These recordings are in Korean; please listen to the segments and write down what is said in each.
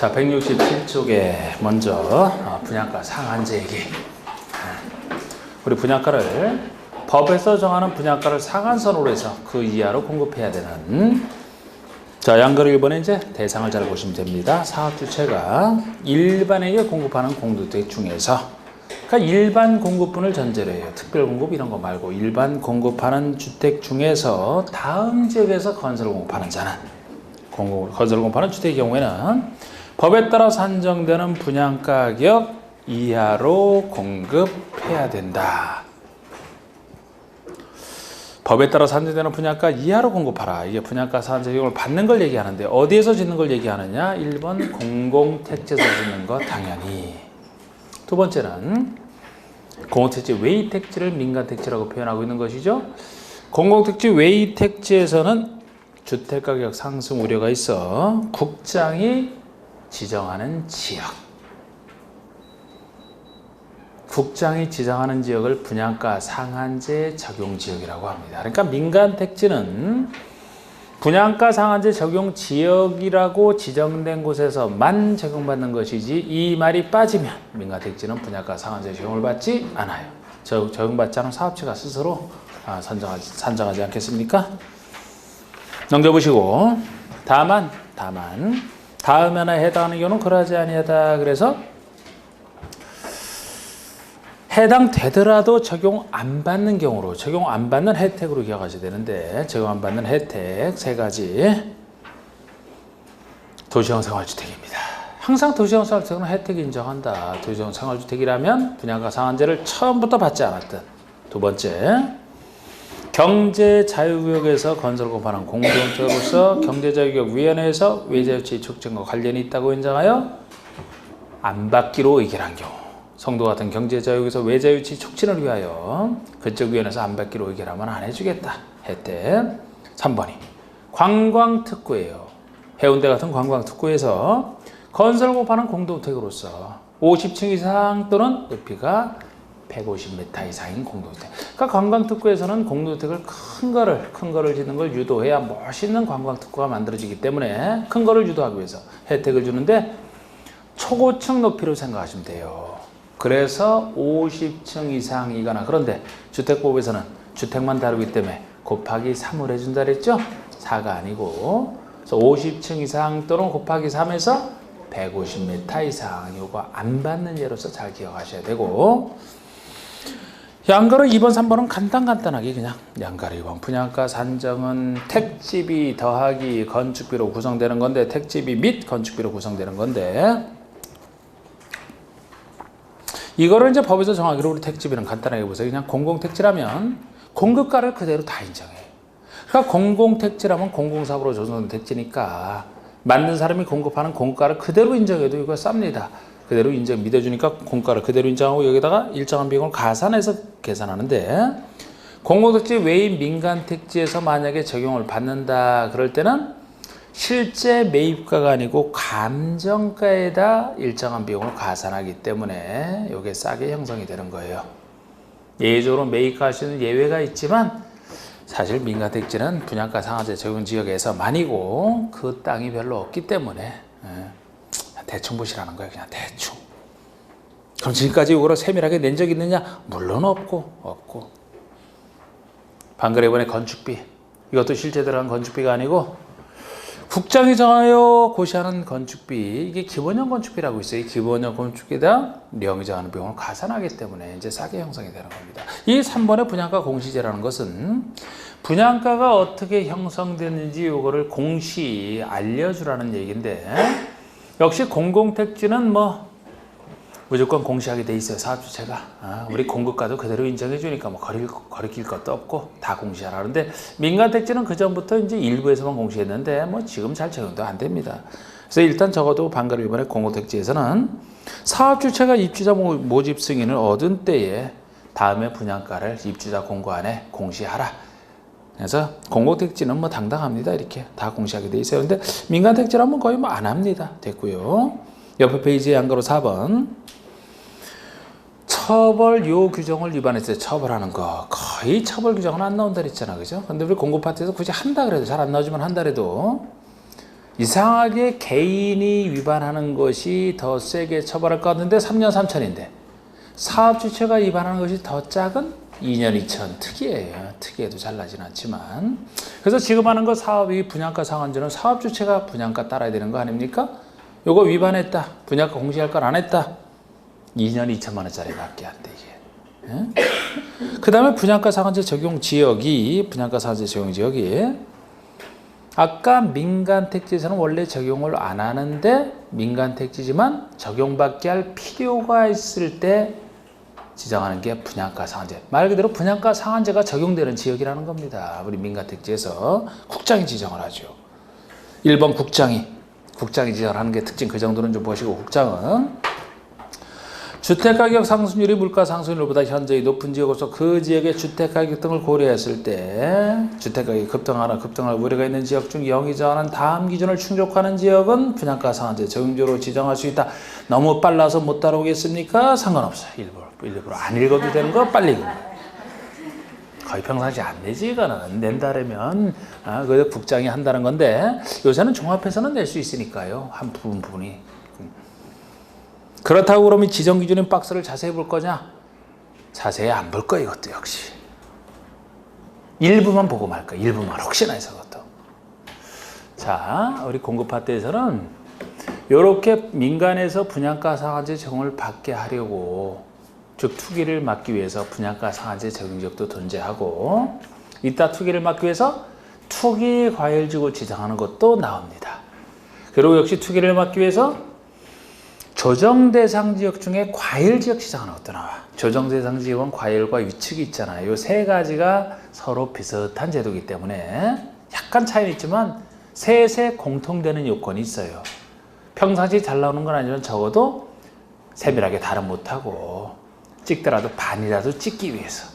자, 167쪽에 먼저 분양가 상한제 얘기. 우리 분양가를 법에서 정하는 분양가를 상한선으로 해서 그 이하로 공급해야 되는, 자, 양글 1번에 이제 대상을 잘 보시면 됩니다. 사업주체가 일반에게 공급하는 공동주택 중에서, 그러니까 일반 공급분을 전제로 해요. 특별 공급 이런 거 말고 일반 공급하는 주택 중에서 다음 지역에서 건설을 공급하는 자는, 건설을 공급하는 주택의 경우에는 법에 따라 산정되는 분양가격 이하로 공급해야 된다. 법에 따라 산정되는 분양가 이하로 공급하라. 이게 분양가 상한제 적용을 받는 걸 얘기하는데 어디에서 짓는 걸 얘기하느냐? 1번 공공택지에서 짓는 거 당연히. 두 번째는 공공택지 외의택지를 민간택지라고 표현하고 있는 것이죠. 공공택지 외의택지에서는 주택가격 상승 우려가 있어 국장이 지정하는 지역, 국장이 지정하는 지역을 분양가 상한제 적용 지역이라고 합니다. 그러니까 민간택지는 분양가 상한제 적용 지역이라고 지정된 곳에서만 적용받는 것이지, 이 말이 빠지면 민간택지는 분양가 상한제 적용을 받지 않아요. 적용받지 않은 사업체가 스스로 산정하지 않겠습니까? 넘겨보시고, 다만 다음에나 해당하는 경우는 그러하지 아니하다. 그래서 해당되더라도 적용 안 받는 경우로, 적용 안 받는 혜택으로 기억하셔야 되는데, 적용 안 받는 혜택 세 가지. 도시형 생활주택입니다. 항상 도시형 생활주택은 혜택이 인정한다. 도시형 생활주택이라면 분양가 상한제를 처음부터 받지 않았던. 두 번째, 경제자유구역에서 건설 공급하는 공동체로서 경제자유구역위원회에서 외자유치 촉진과 관련이 있다고 인정하여 안 받기로 의결한 경우, 성도 같은 경제자유구역에서 외자유치 촉진을 위하여 그쪽 위원회에서 안 받기로 의결하면 안 해주겠다. 혜택. 3번이 관광특구예요. 해운대 같은 관광특구에서 건설 공급하는 공동주택으로서 50층 이상 또는 높이가 150m 이상인 공동주택. 그러니까 관광특구에서는 공동주택을 큰 거를 짓는 걸 유도해야 멋있는 관광특구가 만들어지기 때문에 큰 거를 유도하기 위해서 혜택을 주는데 초고층 높이로 생각하시면 돼요. 그래서 50층 이상이거나, 그런데 주택법에서는 주택만 다루기 때문에 곱하기 3을 해준다 그랬죠? 4가 아니고, 그래서 50층 이상 또는 곱하기 3에서 150m 이상, 요거 안 받는 예로서 잘 기억하셔야 되고, 양가로 2번, 3번은 간단하게 그냥 양가로 2번. 분양가 산정은 택지비 더하기 건축비로 구성되는 건데, 택지비 및 건축비로 구성되는 건데, 이거를 이제 법에서 정하기로 우리 택지비는 간단하게 보세요. 그냥 공공택지라면 공급가를 그대로 다 인정해요. 그러니까 공공택지라면 공공사업으로 조성된 택지니까 만든 사람이 공급하는 공급가를 그대로 인정해도 이거 쌉니다. 그대로 믿어주니까 공가를 그대로 인정하고 여기다가 일정한 비용을 가산해서 계산하는데, 공공택지 외인 민간택지에서 만약에 적용을 받는다 그럴 때는 실제 매입가가 아니고 감정가에다 일정한 비용을 가산하기 때문에 이게 싸게 형성이 되는 거예요. 예외적으로 매입가 할 수 있는 예외가 있지만 사실 민간택지는 분양가 상한제 적용 지역에서만이고 그 땅이 별로 없기 때문에 대충 보시라는 거예요. 그냥 대충. 그럼 지금까지 이거를 세밀하게 낸 적 있느냐? 물론 없고. 방금 이번에 건축비, 이것도 실제 들어간 건축비가 아니고 국장이 정하여 고시하는 건축비, 이게 기본형 건축비라고 있어요. 이 기본형 건축비에다 명의 정하는 비용을 가산하기 때문에 이제 싸게 형성이 되는 겁니다. 이 3번의 분양가 공시제라는 것은 분양가가 어떻게 형성되는지 이거를 공시 알려주라는 얘기인데, 역시 공공택지는 무조건 공시하게 돼 있어요. 사업주체가. 우리 공급가도 그대로 인정해 주니까 거리낄 것도 없고 다 공시하라. 그런데 민간택지는 그 전부터 이제 일부에서만 공시했는데 지금 잘 적용도 안 됩니다. 그래서 일단 적어도 방금 이번에 공공택지에서는 사업주체가 입주자 모집 승인을 얻은 때에 다음에 분양가를 입주자 공고안에 공시하라. 그래서 공공택지는 당당합니다. 이렇게 다 공시하게 돼 있어요. 근데 민간택지라면 거의 안 합니다. 됐고요. 옆에 페이지에 양가로 4번. 처벌 요 규정을 위반했어요. 처벌하는 거. 거의 처벌 규정은 안 나온다 그랬잖아. 그죠? 근데 우리 공급 파트에서 굳이 한다 그래도, 잘 안 나오지만 한다 그래도 이상하게 개인이 위반하는 것이 더 세게 처벌할 것 같은데 3년 3천인데 사업주체가 위반하는 것이 더 작은 2년 2천 특이해요. 특이해도 잘나진 않지만 그래서 지금 하는 거 사업이 분양가 상한제는 사업주체가 분양가 따라야 되는 거 아닙니까? 요거 위반했다. 분양가 공시할 걸 안 했다. 2년 2천만 원짜리 밖에 안 돼 이게. 그 다음에 분양가 상한제 적용 지역이 아까 민간택지에서는 원래 적용을 안 하는데 민간택지지만 적용받게 할 필요가 있을 때 지정하는 게 분양가 상한제. 말 그대로 분양가 상한제가 적용되는 지역이라는 겁니다. 우리 민간택지에서 국장이 지정을 하죠. 1번 국장이 지정을 하는 게 특징. 그 정도는 좀 보시고 국장은 주택가격 상승률이 물가 상승률보다 현저히 높은 지역으로서 그 지역의 주택가격 등을 고려했을 때 주택가격이 급등할 우려가 있는 지역 중 0이 정하는 다음 기준을 충족하는 지역은 분양가 상한제 적용적으로 지정할 수 있다. 너무 빨라서 못 따라오겠습니까? 상관없어요. 일부러 안 읽어도 되는 거 빨리 읽어. 거의 평상시 안 내지 이거는. 낸다라면 그래도 국장이 한다는 건데 요새는 종합해서는 낼 수 있으니까요. 한 부분이. 그렇다고 그러면 지정기준인 박스를 자세히 볼 거냐? 자세히 안 볼 거야 이것도 역시. 일부만 보고 말 거야. 일부만 혹시나 해서 그것도. 자, 우리 공급파트에서는 이렇게 민간에서 분양가 상한제 적용을 받게 하려고 즉 투기를 막기 위해서 분양가 상한제 적용 지역도 존재하고 이따 투기를 막기 위해서 투기 과열지구 지정하는 것도 나옵니다. 그리고 역시 투기를 막기 위해서 조정 대상 지역 중에 과열 지역 지정하는 것도 나와. 조정 대상 지역은 과열과 위축이 있잖아요. 이 세 가지가 서로 비슷한 제도이기 때문에 약간 차이는 있지만 셋에 공통되는 요건이 있어요. 평상시 잘 나오는 건 아니지만 적어도 세밀하게 다른 못하고 찍더라도 반이라도 찍기 위해서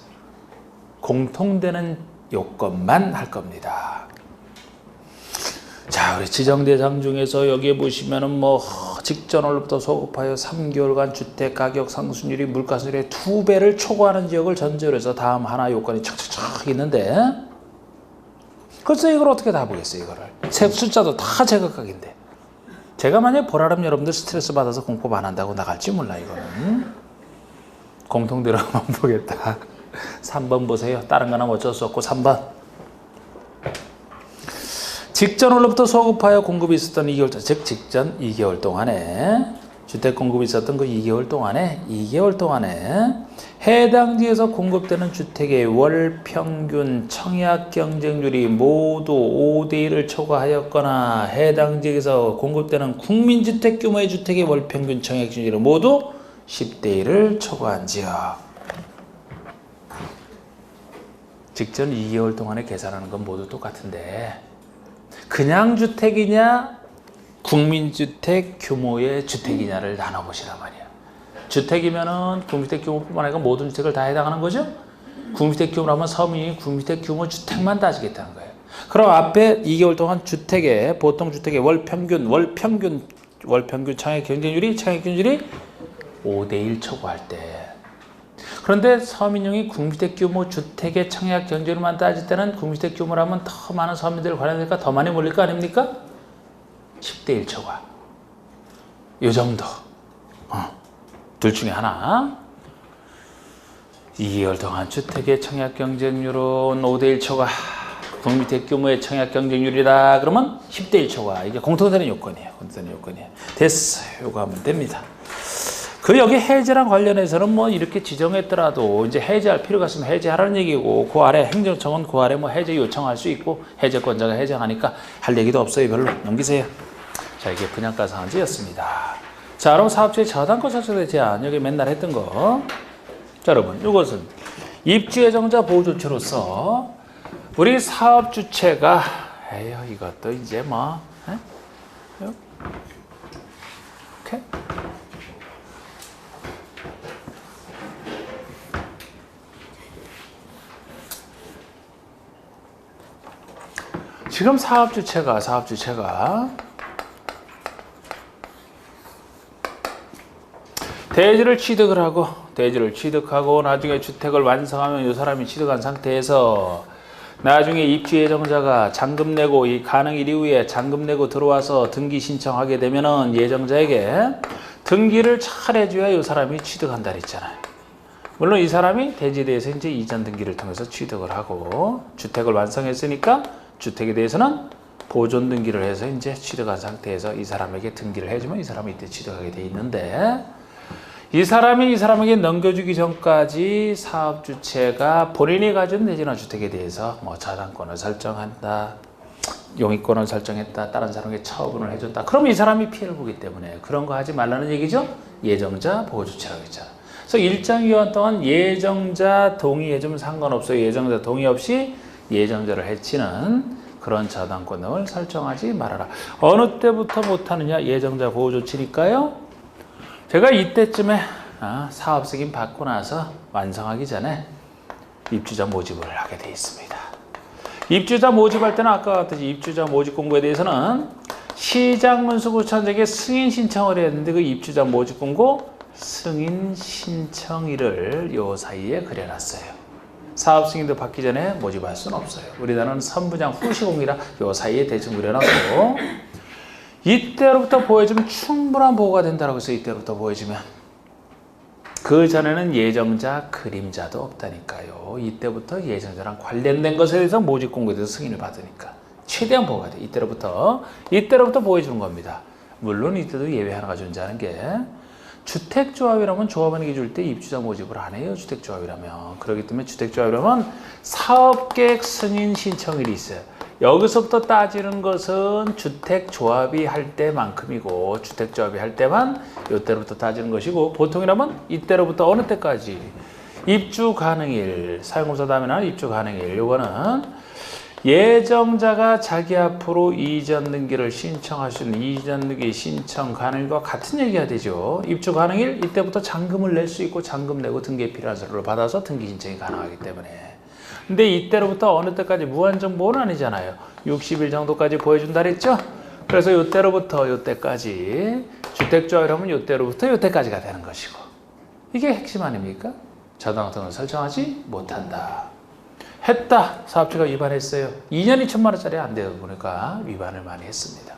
공통되는 요건만 할 겁니다. 자, 우리 지정 대상 중에서 여기에 보시면은 뭐 직전월로부터 소급하여 3개월간 주택 가격 상승률이 물가 상승률의 2배를 초과하는 지역을 전제로 해서 다음 하나 요건이 촥촥촥 있는데 글쎄 이걸 어떻게 다 보겠어요 이거를. 숫자도 다 제각각인데 제가 만약에 보라름 여러분들 스트레스 받아서 공법 안 한다고 나갈지 몰라 이거는. 공통대로만 보겠다. 3번 보세요. 다른 거는 어쩔 수 없고 3번. 직전월로부터 소급하여 공급이 있었던 2개월 전, 즉 직전 2개월 동안에 주택 공급이 있었던 그 2개월 동안에 해당 지에서 공급되는 주택의 월 평균 청약 경쟁률이 모두 5대1을 초과하였거나 해당 지역에서 공급되는 국민주택 규모의 주택의 월 평균 청약 경쟁률이 모두 10대1을 초과한 지역. 직전 2개월 동안에 계산하는 건 모두 똑같은데 그냥 주택이냐 국민주택 규모의 주택이냐를 나눠보시란 말이야. 주택이면은 국민주택 규모뿐만 아니라 모든 주택을 다 해당하는 거죠. 국민주택 규모라면 서민이 국민주택 규모 주택만 따지겠다는 거예요. 그럼 앞에 2개월 동안 주택의 보통 주택의 월 평균 청약 경쟁률이 5대1 초과할 때. 그런데 서민용이 국민주택 규모 주택의 청약 경쟁률만 따질 때는 국민주택 규모라면 더 많은 서민들 관련되니까 더 많이 몰릴 거 아닙니까? 10대1 초과. 요 정도. 둘 중에 하나. 2개월 동안 주택의 청약 경쟁률은 5대1 초과. 국민주택 규모의 청약 경쟁률이다. 그러면 10대1 초과. 이게 공통되는 요건이에요. 됐어요. 요거 하면 됩니다. 그 여기 해제랑 관련해서는 뭐 이렇게 지정했더라도 이제 해제할 필요가 있으면 해제하라는 얘기고 그 아래 행정청은 그 아래 뭐 해제 요청할 수 있고 해제권자가 해제하니까 할 얘기도 없어요. 별로. 넘기세요. 자, 이게 분양가 상한제였습니다. 자, 그럼 사업주의 저당권 설정의 제한 여기 맨날 했던 거. 자, 여러분 이것은 입주 예정자 보호 조치로서 우리 사업주체가 이것도 이제 뭐 오케이. 지금 사업주체가 대지를 취득하고 나중에 주택을 완성하면 이 사람이 취득한 상태에서 나중에 입주 예정자가 잔금 내고 이 가능일 이후에 잔금 내고 들어와서 등기 신청하게 되면은 예정자에게 등기를 잘 해줘야 이 사람이 취득한다 그랬잖아요. 물론 이 사람이 대지에 대해서 이제 이전 등기를 통해서 취득을 하고 주택을 완성했으니까 주택에 대해서는 보존 등기를 해서 이제 취득한 상태에서 이 사람에게 등기를 해주면 이 사람이 이때 취득하게 돼 있는데 이 사람이 이 사람에게 넘겨주기 전까지 사업주체가 본인이 가진 대지나 주택에 대해서 뭐 저당권을 설정한다, 용익권을 설정했다, 다른 사람에게 처분을 해줬다. 그럼 이 사람이 피해를 보기 때문에 그런 거 하지 말라는 얘기죠. 예정자 보호주체라고 했잖아. 그래서 일정기간 동안 예정자 동의해주면 상관없어요. 예정자 동의 없이 예정자를 해치는 그런 저당권 등을 설정하지 말아라. 어느 때부터 못하느냐? 예정자 보호조치니까요. 제가 이때쯤에 사업 승인 받고 나서 완성하기 전에 입주자 모집을 하게 돼 있습니다. 입주자 모집할 때는 아까 같듯이 입주자 모집 공고에 대해서는 시장문수구청장에게 승인 신청을 했는데 그 입주자 모집 공고 승인 신청일을 요 사이에 그려놨어요. 사업 승인도 받기 전에 모집할 수는 없어요. 우리나라는 선부장 후시공이라 요 사이에 대충 그려놨고 이때로부터 보여주면 충분한 보호가 된다고 해서 이때로부터 보여주면 그 전에는 예정자 그림자도 없다니까요. 이때부터 예정자랑 관련된 것에 대해서 모집 공고에 대해서 승인을 받으니까 최대한 보호가 돼. 이때로부터 보여주는 겁니다. 물론 이때도 예외 하나가 존재하는 게 주택조합이라면 조합원에게 줄 때 입주자 모집을 안 해요. 주택조합이라면. 그렇기 때문에 주택조합이라면 사업계획 승인 신청일이 있어요. 여기서부터 따지는 것은 주택조합이 할 때만큼이고 주택조합이 할 때만 이때로부터 따지는 것이고 보통이라면 이때로부터 어느 때까지 입주 가능일, 사용검사 다음에 나는 입주 가능일. 요거는 예정자가 자기 앞으로 이전 등기를 신청할 수 있는 이전 등기 신청 가능일과 같은 얘기가 되죠. 입주 가능일 이때부터 잔금을 낼 수 있고 잔금 내고 등기에 필요한 서류를 받아서 등기 신청이 가능하기 때문에. 근데 이때로부터 어느 때까지 무한정 보호는 아니잖아요. 60일 정도까지 보여준다 그랬죠. 그래서 이때로부터 이때까지 주택조합이라면 이때로부터 이때까지가 되는 것이고 이게 핵심 아닙니까? 저당 등을 설정하지 못한다. 했다. 사업주가 위반했어요. 2년 2천만 원짜리 안 돼요. 보니까 위반을 많이 했습니다.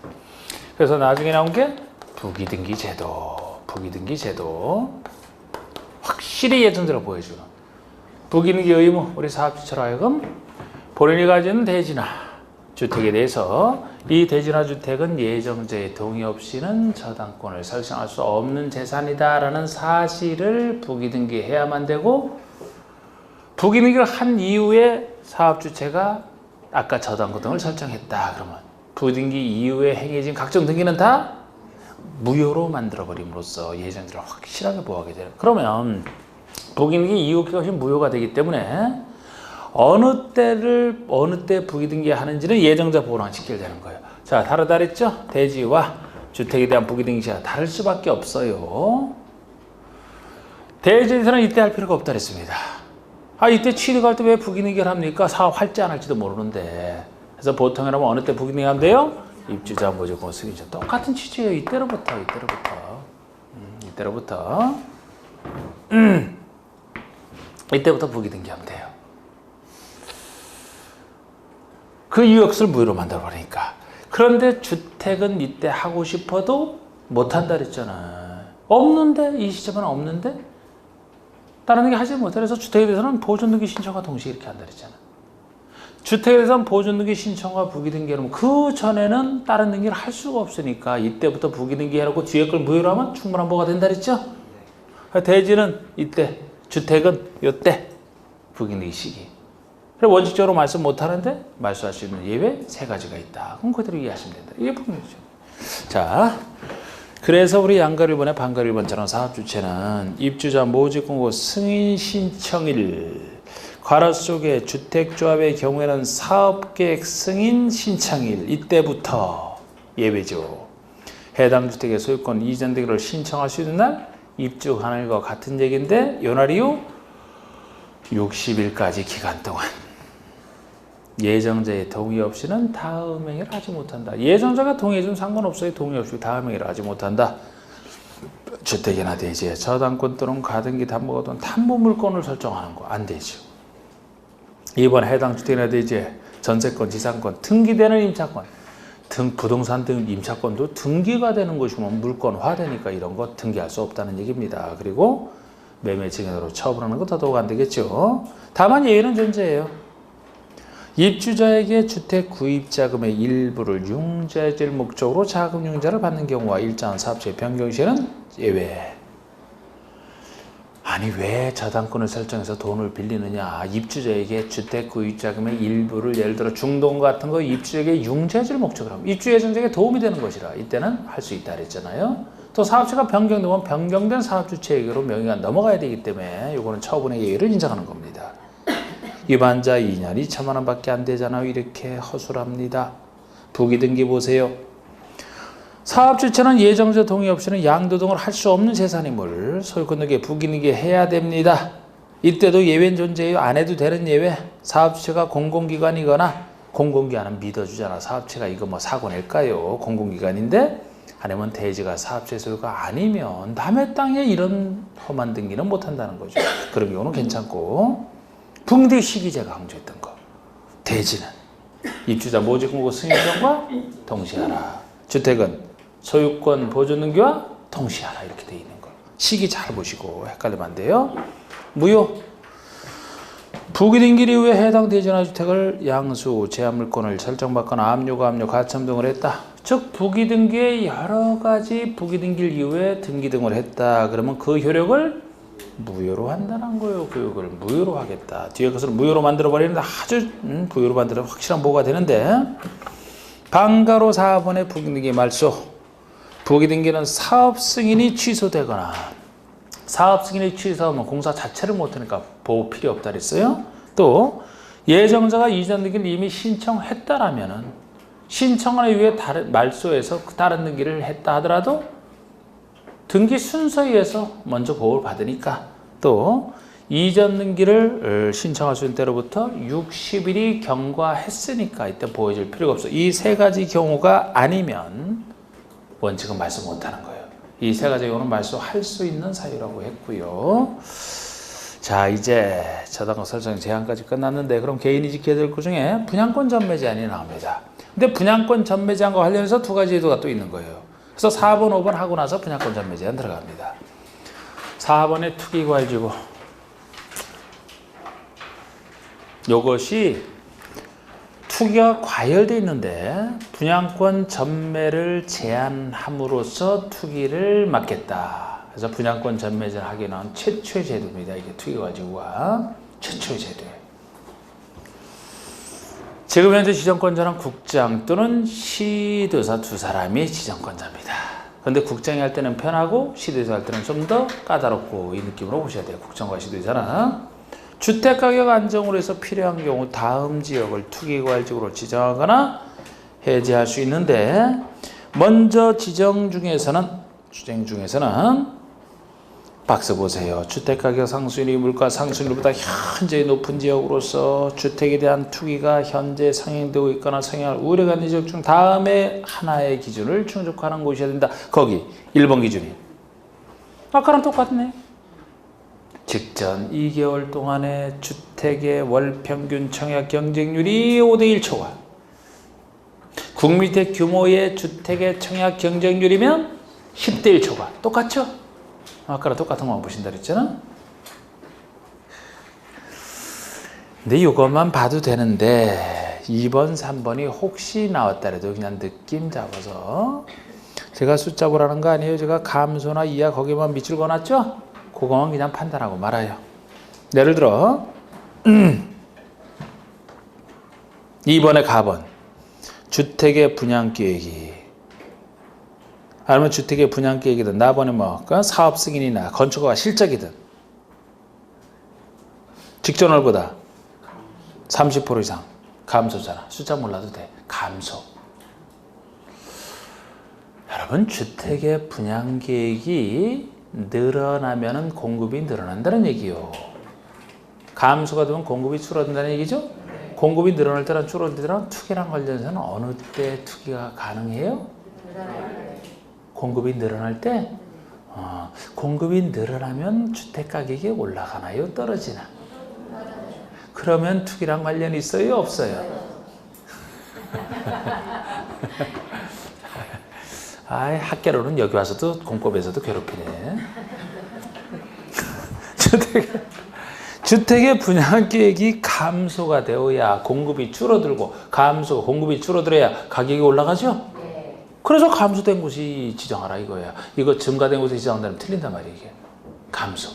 그래서 나중에 나온 게 부기등기 제도. 부기등기 제도. 확실히 예정대로 보여주는. 부기등기 의무. 우리 사업주처럼 하여금 본인이 가지는 대지나 주택에 대해서 이 대지나 주택은 예정자의 동의 없이는 저당권을 설정할 수 없는 재산이다라는 사실을 부기등기해야만 되고 부기등기를 한 이후에 사업주체가 아까 저당권 등을 설정했다. 그러면 부기등기 이후에 행해진 각종 등기는 다 무효로 만들어버림으로써 예정자를 확실하게 보호하게 되는. 그러면 부기등기 이후 것이 무효가 되기 때문에 어느 때 부기등기 하는지는 예정자 보호랑 직결되는 거예요. 자, 다르다 그랬죠? 대지와 주택에 대한 부기등기가 다를 수밖에 없어요. 대지에서는 이때 할 필요가 없다 그랬습니다. 이때 취득할 때 왜 부기등기를 합니까? 사업할지 안 할지도 모르는데. 그래서 보통이라면 어느 때 부기등기 하면 돼요? 입주자 모집권 승인자. 똑같은 취지예요. 이때로부터. 이때부터 부기등기 하면 돼요. 그 이것을 무효로 만들어버리니까. 그런데 주택은 이때 하고 싶어도 못한다 그랬잖아. 없는데? 이 시점은 없는데? 다른 등기 하지 못해. 그래서 주택에 대해서는 보존등기 신청과 동시에 이렇게 한다 그랬잖아. 주택에 대해서는 보존등기 신청과 부기등기 해놓으면 그 전에는 다른 등기를 할 수가 없으니까 이때부터 부기등기 해놓고 뒤에 걸 무효로 하면 충분한 보호가 된다 그랬죠. 대지는 이때, 주택은 이때 부기등기 시기. 그래 원칙적으로 말씀 못하는데 말씀할 수 있는 예외 3가지가 있다. 그럼 그대로 이해하시면 된다. 이게 부기등기죠. 자, 그래서 우리 양가 1번에 반가 1번처럼 사업주체는 입주자 모집공고 승인 신청일, 괄호 속에 주택조합의 경우에는 사업계획 승인 신청일, 이때부터 예외죠. 해당 주택의 소유권 이전 등기를 신청할 수 있는 날 입주 가능일과 같은 얘기인데 요 날 이후 60일까지 기간 동안 예정자의 동의 없이는 다음 행위를 하지 못한다. 예정자가 동의해주면 상관없어요. 동의 없이 다음 행위를 하지 못한다. 주택이나 대지에 저당권 또는 가등기 담보가 또는 탐보물권을 설정하는 거 안 되죠. 이번에 해당 주택이나 대지, 전세권, 지상권, 등기되는 임차권, 부동산 등 임차권도 등기가 되는 것이면 물권화되니까 이런 거 등기할 수 없다는 얘기입니다. 그리고 매매 증여로 처분하는 거 더더욱 안 되겠죠. 다만 예외는 존재해요. 입주자에게 주택 구입 자금의 일부를 융자질 목적으로 자금 융자를 받는 경우와 일정한 사업체 변경 시에는 예외. 아니 왜 저당권을 설정해서 돈을 빌리느냐. 입주자에게 주택 구입 자금의 일부를 예를 들어 중도금 같은 거 입주자에게 융자질 목적으로 하면 입주 예정자에게 도움이 되는 것이라 이때는 할 수 있다 그랬잖아요. 또 사업체가 변경되면 변경된 사업주체에게로 명의가 넘어가야 되기 때문에 이거는 처분의 예외를 인정하는 겁니다. 위반자 2년 2천만 원밖에 안 되잖아요. 이렇게 허술합니다. 부기등기 보세요. 사업주체는 예정자 동의 없이는 양도등을 할 수 없는 재산임을 소유권 등기에 부기등기 해야 됩니다. 이때도 예외는 존재해요. 안 해도 되는 예외. 사업주체가 공공기관이거나 공공기관은 믿어주잖아. 사업체가 이거 뭐 사고 낼까요? 공공기관인데 안 하면 대지가 사업체 소유가 아니면 남의 땅에 이런 험한 등기는 못한다는 거죠. 그런 경우는 괜찮고 붕대 시기제가 강조했던 거. 대지는 입주자 모집공고 승인권과 동시하라. 주택은 소유권 보존 등기와 동시하라. 이렇게 돼 있는 거. 시기 잘 보시고 헷갈리면 안 돼요. 무효. 부기등기 이후에 해당 대지나 주택을 양수, 제한물권을 설정받거나 압류, 가처분 등을 했다. 즉 부기등기에 여러 가지 부기등기 이후에 등기 등을 했다. 그러면 그 효력을 무효로 한다는 거예요. 교육을 무효로 하겠다. 뒤에 것을 무효로 만들어버리는데 아주 무효로 만들어 확실한 보호가 되는데 방가로 4번의 부기등기 말소. 부기등기는 사업 승인이 취소되거나 사업 승인이 취소하면 공사 자체를 못하니까 보호 필요 없다 그랬어요. 또 예정자가 이전 등기를 이미 신청했다라면은 신청한 이후에 다른 말소에서 다른 등기를 했다 하더라도 등기 순서에 의해서 먼저 보호를 받으니까 또 이전 등기를 신청할 수 있는 때로부터 60일이 경과했으니까 이때 보호해줄 필요가 없어. 이 세 가지 경우가 아니면 원칙은 말소 못하는 거예요. 이 세 가지 경우는 말소할 수 있는 사유라고 했고요. 자 이제 저당권 설정 제한까지 끝났는데 그럼 개인이 지켜야 될 것 중에 분양권 전매 제한이 나옵니다. 근데 분양권 전매 제한과 관련해서 두 가지 제도가 또 있는 거예요. 그래서 4번, 5번 하고 나서 분양권 전매 제한 들어갑니다. 4번의 투기과열지구. 요것이 투기가 과열되어 있는데 분양권 전매를 제한함으로써 투기를 막겠다. 그래서 분양권 전매 제한하게 나온 최초의 제도입니다. 이게 투기과열지구가 최초의 제도예요. 지금 현재 지정권자는 국장 또는 시도사 두 사람이 지정권자입니다. 그런데 국장이 할 때는 편하고 시도사 할 때는 좀 더 까다롭고 이 느낌으로 보셔야 돼요. 국장과 시도사는 주택가격 안정으로 해서 필요한 경우 다음 지역을 투기과열지구로 지정하거나 해제할 수 있는데 먼저 주행 중에서는 박스 보세요. 주택가격 상승률이 물가 상승률보다 현재 높은 지역으로서 주택에 대한 투기가 현재 상행되고 있거나 상행할 우려가 있는 지역 중 다음에 하나의 기준을 충족하는 곳이어야 된다. 거기 1번 기준이 아까랑 똑같네. 직전 2개월 동안의 주택의 월평균 청약 경쟁률이 5대1 초과. 국민주택 규모의 주택의 청약 경쟁률이면 10대1 초과. 똑같죠? 아까랑 똑같은 것만 보신다 그랬잖아. 근데 이것만 봐도 되는데 2번, 3번이 혹시 나왔다래도 그냥 느낌 잡아서 제가 숫자 보라는 거 아니에요. 제가 감소나 이하 거기만 밑줄 그어놨죠? 그거만 그냥 판단하고 말아요. 예를 들어 2번의 가번 주택의 분양계획이 아니면 주택의 분양계획이든 나번에 뭐 사업 승인이나 건축허가 실적이든 직전월보다 30% 이상 감소잖아. 숫자 몰라도 돼. 감소. 여러분 주택의 분양계획이 늘어나면은 공급이 늘어난다는 얘기요. 감소가 되면 공급이 줄어든다는 얘기죠. 공급이 늘어날 때랑 줄어들 때랑 투기랑 관련해서는 어느 때 투기가 가능해요? 공급이 늘어날 때? 공급이 늘어나면 주택가격이 올라가나요? 떨어지나? 그러면 투기랑 관련이 있어요? 없어요? 학계로는 여기 와서도 공법에서도 괴롭히네. 주택의 분양계획이 감소가 되어야 공급이 줄어들고 공급이 줄어들어야 가격이 올라가죠? 그래서 감소된 곳이 지정하라 이거야. 이거 증가된 곳에 지정한다면 틀린단 말이야 이게. 감소.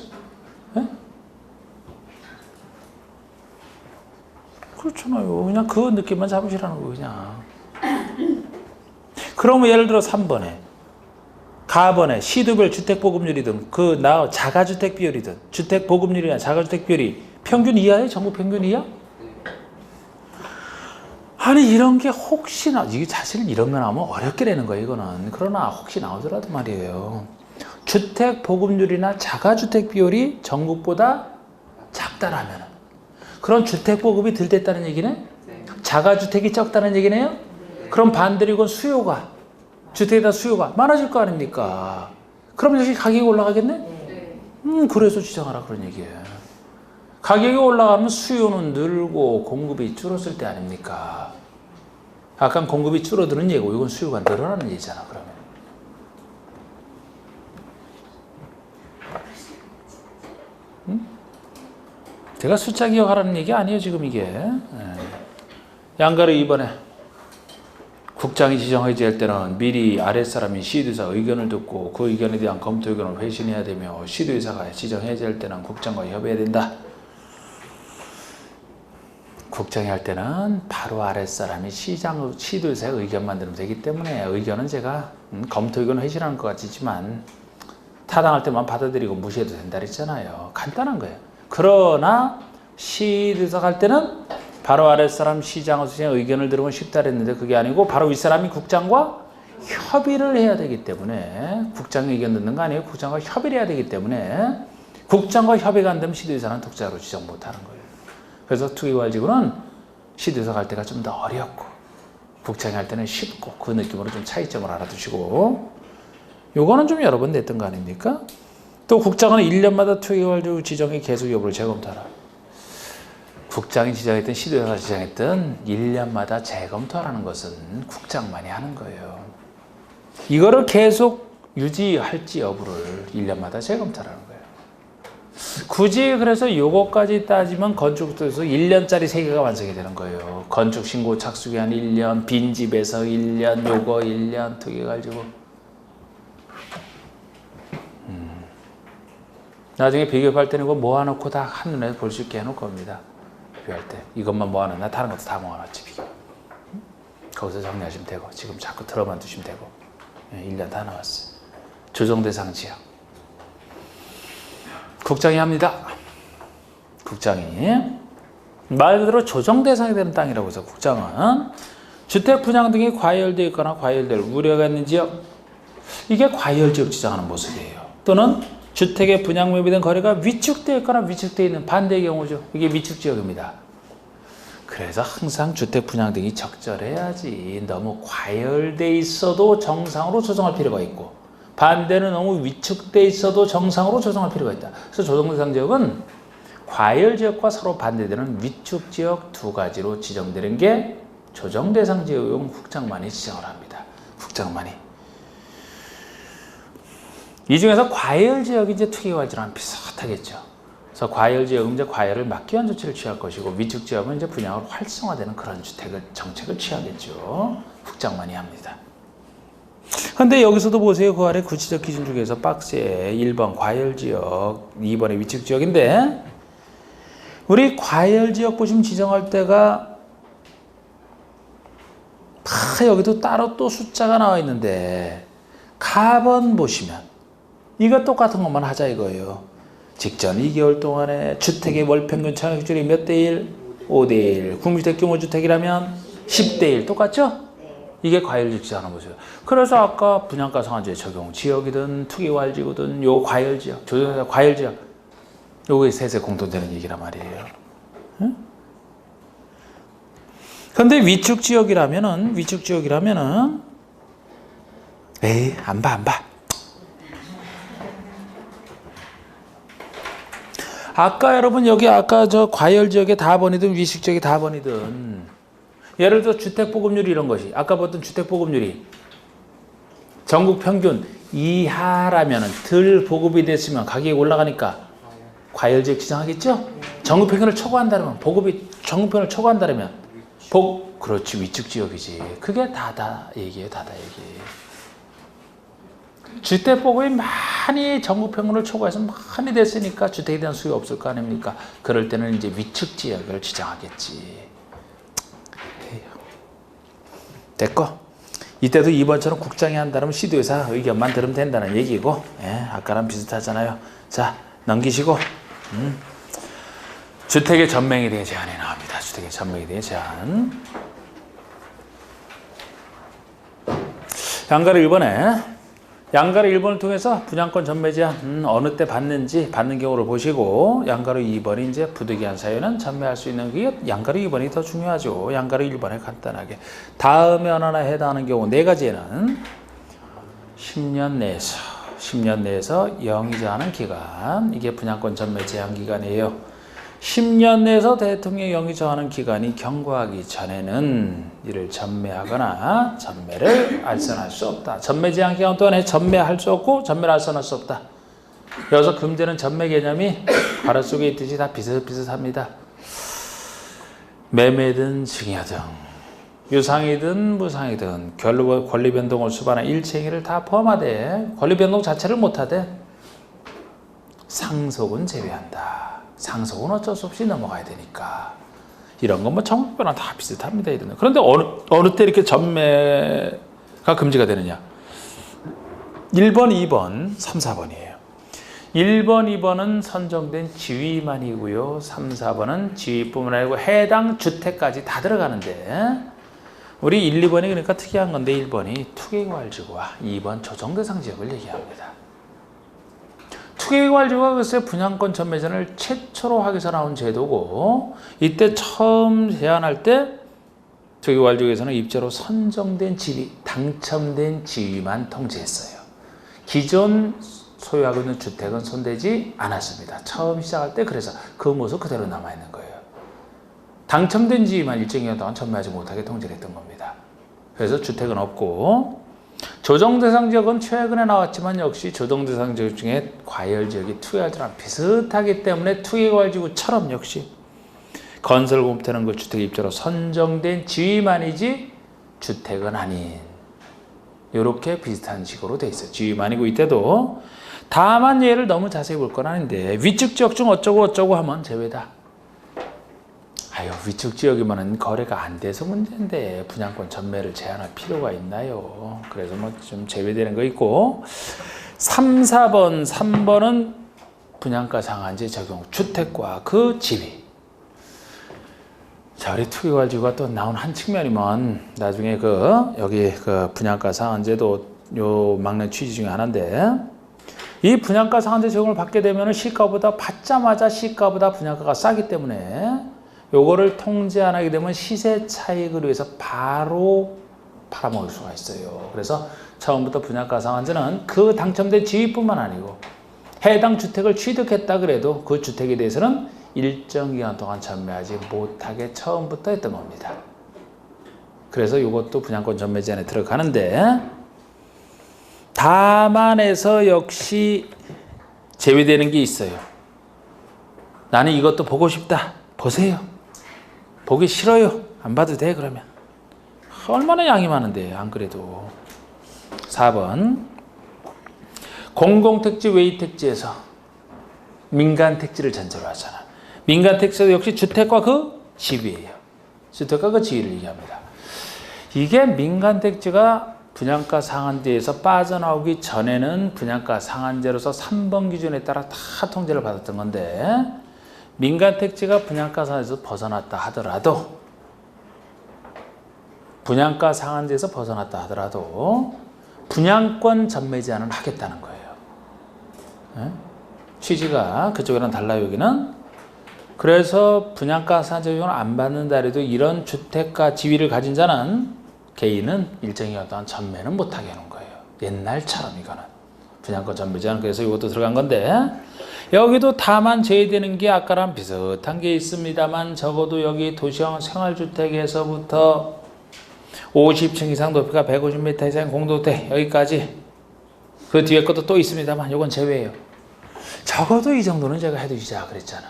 네? 그렇잖아요. 그냥 그 느낌만 잡으시라는 거 그냥. 그러면 예를 들어 3번에 가번에 시도별 주택보급률이든 자가주택 비율이든 주택보급률이나 자가주택 비율이 평균 이하예요? 전국 평균 이하? 아니 이런 게 혹시나 이게 사실 이런 거 나오면 어렵게 되는 거예요 이거는. 그러나 혹시 나오더라도 말이에요. 주택보급률이나 자가주택 비율이 전국보다 작다라면 그런 주택보급이 덜 됐다는 얘기네? 자가주택이 적다는 얘기네요? 그럼 반대로 이건 주택에다 수요가 많아질 거 아닙니까? 그럼 역시 가격이 올라가겠네? 그래서 지정하라 그런 얘기예요. 가격이 올라가면 수요는 늘고 공급이 줄었을 때 아닙니까? 아까 공급이 줄어드는 얘기고 이건 수요가 늘어나는 얘기잖아 그러면. 제가 숫자 기억하라는 얘기 아니에요 지금 이게. 양가로 2번에 국장이 지정해야 할 때는 미리 아랫사람인 시도의사 의견을 듣고 그 의견에 대한 검토 의견을 회신해야 되며 시도의사가 지정해야 할 때는 국장과 협의해야 된다. 국장이 할 때는 바로 아랫사람이 시도의사의 의견만 들으면 되기 때문에 의견은 제가 검토 의견을 회신하는 것 같지만 타당할 때만 받아들이고 무시해도 된다 그랬잖아요. 간단한 거예요. 그러나 시도의사가 할 때는 바로 아랫사람 시장의 의견을 들으면 쉽다 그랬는데 그게 아니고 바로 윗사람이 국장과 협의를 해야 되기 때문에 국장의 의견 듣는 거 아니에요. 국장과 협의를 해야 되기 때문에 국장과 협의가 안 되면 시도의사는 독자로 지정 못하는 거예요. 그래서 투기과일지구는 시도의사가 할 때가 좀 더 어렵고 국장이 할 때는 쉽고 그 느낌으로 좀 차이점을 알아두시고 요거는 좀 여러 번 냈던 거 아닙니까? 또 국장은 1년마다 투기과일지구 지정의 계속 여부를 재검토하라. 국장이 지정했든 시도의사가 지정했든 1년마다 재검토하라는 것은 국장만이 하는 거예요. 이거를 계속 유지할지 여부를 1년마다 재검토하라는 거예요. 굳이 그래서 요거까지 따지면 건축도에서 1년짜리 3개가 완성이 되는 거예요. 건축신고 착수기한 1년, 빈집에서 1년, 요거 1년, 투기가지고 나중에 비교할 때는 이거 모아놓고 다 한눈에 볼 수 있게 해놓을 겁니다. 비교할 때 이것만 모아놨나 다른 것도 다 모아놨지 비교. 거기서 정리하시면 되고 지금 자꾸 들어만 두시면 되고 1년 다 나왔어요. 조정대상 지역 국장이 합니다. 국장이 말 그대로 조정대상이 되는 땅이라고 해서 국장은 주택 분양 등이 과열되어 있거나 과열될 우려가 있는 지역 이게 과열지역 지정하는 모습이에요. 또는 주택의 분양 매입에 대한 거래가 위축되어 있거나 위축되어 있는 반대의 경우죠. 이게 위축지역입니다. 그래서 항상 주택 분양 등이 적절해야지 너무 과열돼 있어도 정상으로 조정할 필요가 있고 반대는 너무 위축돼 있어도 정상으로 조정할 필요가 있다. 그래서 조정대상 지역은 과열지역과 서로 반대되는 위축지역 두 가지로 지정되는 게 조정대상 지역용 국장만이 지정을 합니다. 국장만이. 이 중에서 과열지역이 이제 투기과일지랑 비슷하겠죠. 그래서 과열지역은 이제 과열을 막기 위한 조치를 취할 것이고 위축지역은 이제 분양을 활성화되는 그런 정책을 취하겠죠. 국장만이 합니다. 근데 여기서도 보세요. 그 아래 구체적 기준 중에서 박스에 1번 과열지역, 2번에 위축지역인데 우리 과열지역 보시면 지정할 때가 여기도 따로 또 숫자가 나와 있는데 가번 보시면 이거 똑같은 것만 하자 이거예요. 직전 2개월 동안에 주택의 월평균 청약률이 몇 대 1? 5대 1. 국민주택 규모주택이라면 10대 1. 똑같죠? 이게 과열지역 지정하는 거죠. 그래서 아까 분양가 상한제 적용 지역이든 투기과열지구든 요 과열지역, 조정대상 과열지역 요게 셋에 공통되는 얘기란 말이에요. 응? 근데 위축지역이라면은 에이 안 봐. 아까 여러분 여기 아까 저 과열 지역의 다번이든 위식 지역의 다번이든 예를 들어 주택보급률이 이런 것이 아까 봤던 주택보급률이 전국 평균 이하라면 덜 보급이 됐으면 가격이 올라가니까 과열 지역 지정하겠죠? 전국 평균을 초과한다면 보급이 전국 평균을 초과한다면 그렇지 위축 지역이지. 그게 다다 얘기예요. 다다 얘기. 주택 보급이 많이 전국 평균을 초과해서 많이 됐으니까 주택에 대한 수요가 없을 거 아닙니까? 그럴 때는 이제 위축 지역을 지정하겠지. 됐고 이때도 이번처럼 국장이 한다면 시도회사 의견만 들으면 된다는 얘기고 아까랑 비슷하잖아요. 자 넘기시고 주택의 전매에 대해 제한이 나옵니다. 주택의 전매에 대해 제한. 양가를 1번에 양가를 1번을 통해서 분양권 전매 제한 어느 때 받는지 받는 경우를 보시고 양가로 2번이 이제 부득이한 사유는 전매할 수 있는 게 양가로 2번이 더 중요하죠. 양가로 1번에 간단하게 다음에 하나 해당하는 경우 네 가지에는 10년 내에서 영위자 하는 기간 이게 분양권 전매 제한 기간이에요. 10년 내에서 대통령이 영위정하는 기간이 경과하기 전에는 이를 전매하거나 전매를 알선할 수 없다. 전매 제한 기간 동안에 전매할 수 없고 전매를 알선할 수 없다. 여기서 금지는 전매 개념이 바로 속에 있듯이 다 비슷비슷합니다. 매매든 증여든 유상이든 무상이든 권리 변동을 수반한 일체행위를 다 포함하되 권리 변동 자체를 못하되 상속은 제외한다. 상속은 어쩔 수 없이 넘어가야 되니까 이런 건 뭐 전국별랑 다 비슷합니다. 이런. 그런데 어느 때 이렇게 전매가 금지가 되느냐? 1번, 2번, 3, 4번이에요. 1번, 2번은 선정된 지위만이고요. 3, 4번은 지위뿐만 아니고 해당 주택까지 다 들어가는데 우리 1, 2번이 그러니까 특이한 건데 1번이 투기과열지구와 2번 조정대상 지역을 얘기합니다. 투기과열지구가 글쎄 분양권 전매 제한을 최초로 하기 위해서 나온 제도고 이때 처음 제안할 때 투기과열지구에서는 입자로 선정된 지위, 당첨된 지위만 통지했어요. 기존 소유하고 있는 주택은 손대지 않았습니다. 처음 시작할 때 그래서 그 모습 그대로 남아있는 거예요. 당첨된 지위만 일정 기간 동안 전매하지 못하게 통지를 했던 겁니다. 그래서 주택은 없고 조정대상 지역은 최근에 나왔지만 역시 조정대상 지역 중에 과열지역이 투기과열지구랑 비슷하기 때문에 투기과열지구처럼 역시 건설 공급되는 그 주택 입자로 선정된 지위만이지 주택은 아닌 이렇게 비슷한 식으로 돼 있어요. 지위만이고 이때도 다만 얘를 너무 자세히 볼 건 아닌데 위축 지역 중 어쩌고 하면 제외다. 아유 위축 지역이면은 거래가 안 돼서 문제인데 분양권 전매를 제한할 필요가 있나요? 그래서 뭐 좀 제외되는 거 있고 3, 4번, 3번은 분양가 상한제 적용 주택과 그 지위. 자 우리 투기과열지구가 또 나온 한 측면이면 나중에 여기 분양가 상한제도 요 막는 취지 중에 하나인데 이 분양가 상한제 적용을 받게 되면은 시가보다 받자마자 시가보다 분양가가 싸기 때문에 요거를 통제 안 하게 되면 시세 차익을 위해서 바로 팔아먹을 수가 있어요. 그래서 처음부터 분양가 상한제는 그 당첨된 지위뿐만 아니고 해당 주택을 취득했다 그래도 그 주택에 대해서는 일정 기간 동안 전매하지 못하게 처음부터 했던 겁니다. 그래서 이것도 분양권 전매 제한에 들어가는데 다만에서 역시 제외되는 게 있어요. 나는 이것도 보고 싶다. 보세요. 보기 싫어요. 안 봐도 돼 그러면. 얼마나 양이 많은데 안 그래도. 4번 공공택지 외의택지에서 민간택지를 전제로 하잖아. 민간택지도 역시 주택과 그 지위예요. 주택과 그 지위를 얘기합니다. 이게 민간택지가 분양가 상한제에서 빠져나오기 전에는 분양가 상한제로서 3번 기준에 따라 다 통제를 받았던 건데 민간택지가 분양가 상한제에서 벗어났다 하더라도 분양가 상한제에서 벗어났다 하더라도 분양권 전매 제한을 하겠다는 거예요. 취지가 그쪽이랑 달라요. 여기는. 그래서 분양가 상한제 적용을 안 받는다 해도 이런 주택가 지위를 가진 자는 개인은 일정 기간 동안 전매는 못하게 하는 거예요. 옛날처럼 이거는. 분양권 전매 제한. 그래서 이것도 들어간 건데 여기도 다만 제외되는 게 아까랑 비슷한 게 있습니다만 적어도 여기 도시형 생활주택에서부터 50층 이상 높이가 150m 이상 공동주택 여기까지 그 뒤에 것도 또 있습니다만 이건 제외예요. 적어도 이 정도는 제가 해두시자 그랬잖아.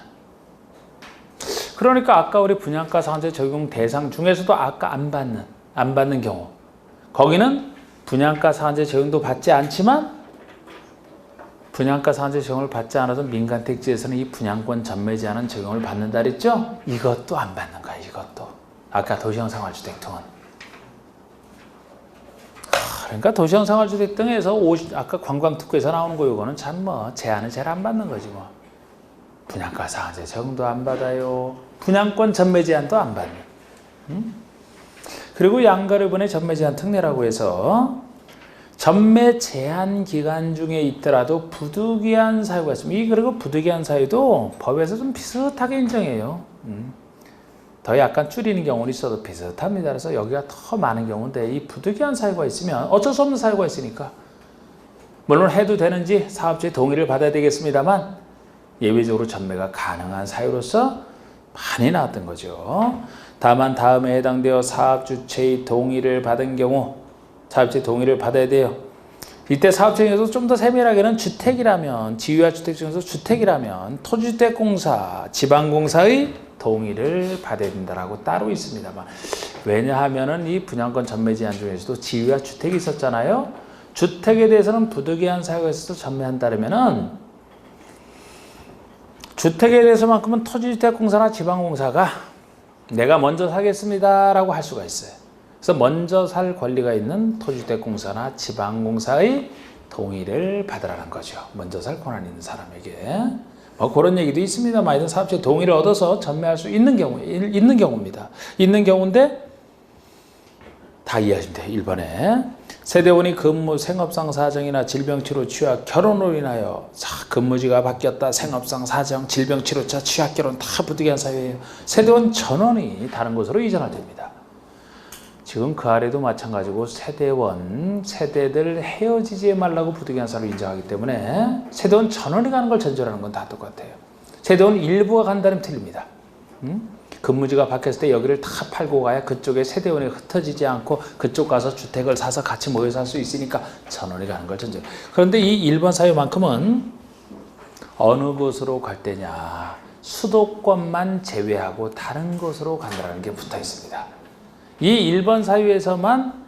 그러니까 아까 우리 분양가 상한제 적용 대상 중에서도 아까 안 받는 경우 거기는 분양가 상한제 적용도 받지 않지만 분양가 상한제 적용을 받지 않아도 민간 택지에서는 이 분양권 전매 제한은 적용을 받는다 그랬죠? 이것도 안 받는 거야. 이것도 아까 도시형 생활주택 등은. 그러니까 도시형 생활주택 등에서 아까 관광특구에서 나오는 거 이거는 참 제한을 잘 안 받는 거지 뭐. 분양가 상한제 적용도 안 받아요. 분양권 전매 제한도 안 받는. 그리고 양가류분의 전매 제한 특례라고 해서 전매 제한 기간 중에 있더라도 부득이한 사유가 있습니다. 그리고 부득이한 사유도 법에서 좀 비슷하게 인정해요. 더 약간 줄이는 경우는 있어도 비슷합니다. 그래서 여기가 더 많은 경우인데 이 부득이한 사유가 있으면 어쩔 수 없는 사유가 있으니까 물론 해도 되는지 사업주의 동의를 받아야 되겠습니다만 예외적으로 전매가 가능한 사유로서 많이 나왔던 거죠. 다만 다음에 해당되어 사업주체의 동의를 받은 경우 사업주의 동의를 받아야 돼요. 이때 사업주에 중에서 좀 더 세밀하게는 주택이라면 지유아 주택 중에서 주택이라면 토지주택공사, 지방공사의 동의를 받아야 된다라고 따로 있습니다만 왜냐하면은 이 분양권 전매 제한 중에서도 지유아 주택이 있었잖아요. 주택에 대해서는 부득이한 사유가 있어서 전매한다면은 주택에 대해서만큼은 토지주택공사나 지방공사가 내가 먼저 사겠습니다라고 할 수가 있어요. 그래서 먼저 살 권리가 있는 토지주택공사나 지방공사의 동의를 받으라는 거죠. 먼저 살 권한이 있는 사람에게. 뭐 그런 얘기도 있습니다만 하여튼 사업주의 동의를 얻어서 전매할 수 있는 경우입니다. 있는 경우인데 다 이해하시면 돼요. 1번에 세대원이 근무, 생업상 사정이나 질병치료, 취약, 결혼으로 인하여 근무지가 바뀌었다. 생업상 사정, 질병치료차, 취약, 결혼 다 부득이한 사유예요. 세대원 전원이 다른 곳으로 이전할 됩니다. 지금 그 아래도 마찬가지고 세대들 헤어지지 말라고 부득이한 사유를 인정하기 때문에 세대원 전원이 가는 걸 전제로 하는 건 다 똑같아요. 세대원 일부가 간다면 틀립니다. 근무지가 바뀌었을 때 여기를 다 팔고 가야 그쪽에 세대원이 흩어지지 않고 그쪽 가서 주택을 사서 같이 모여 살 수 있으니까 전원이 가는 걸 전제로. 그런데 이 1번 사유만큼은 어느 곳으로 갈 때냐 수도권만 제외하고 다른 곳으로 간다는 게 붙어 있습니다. 이 1번 사유에서만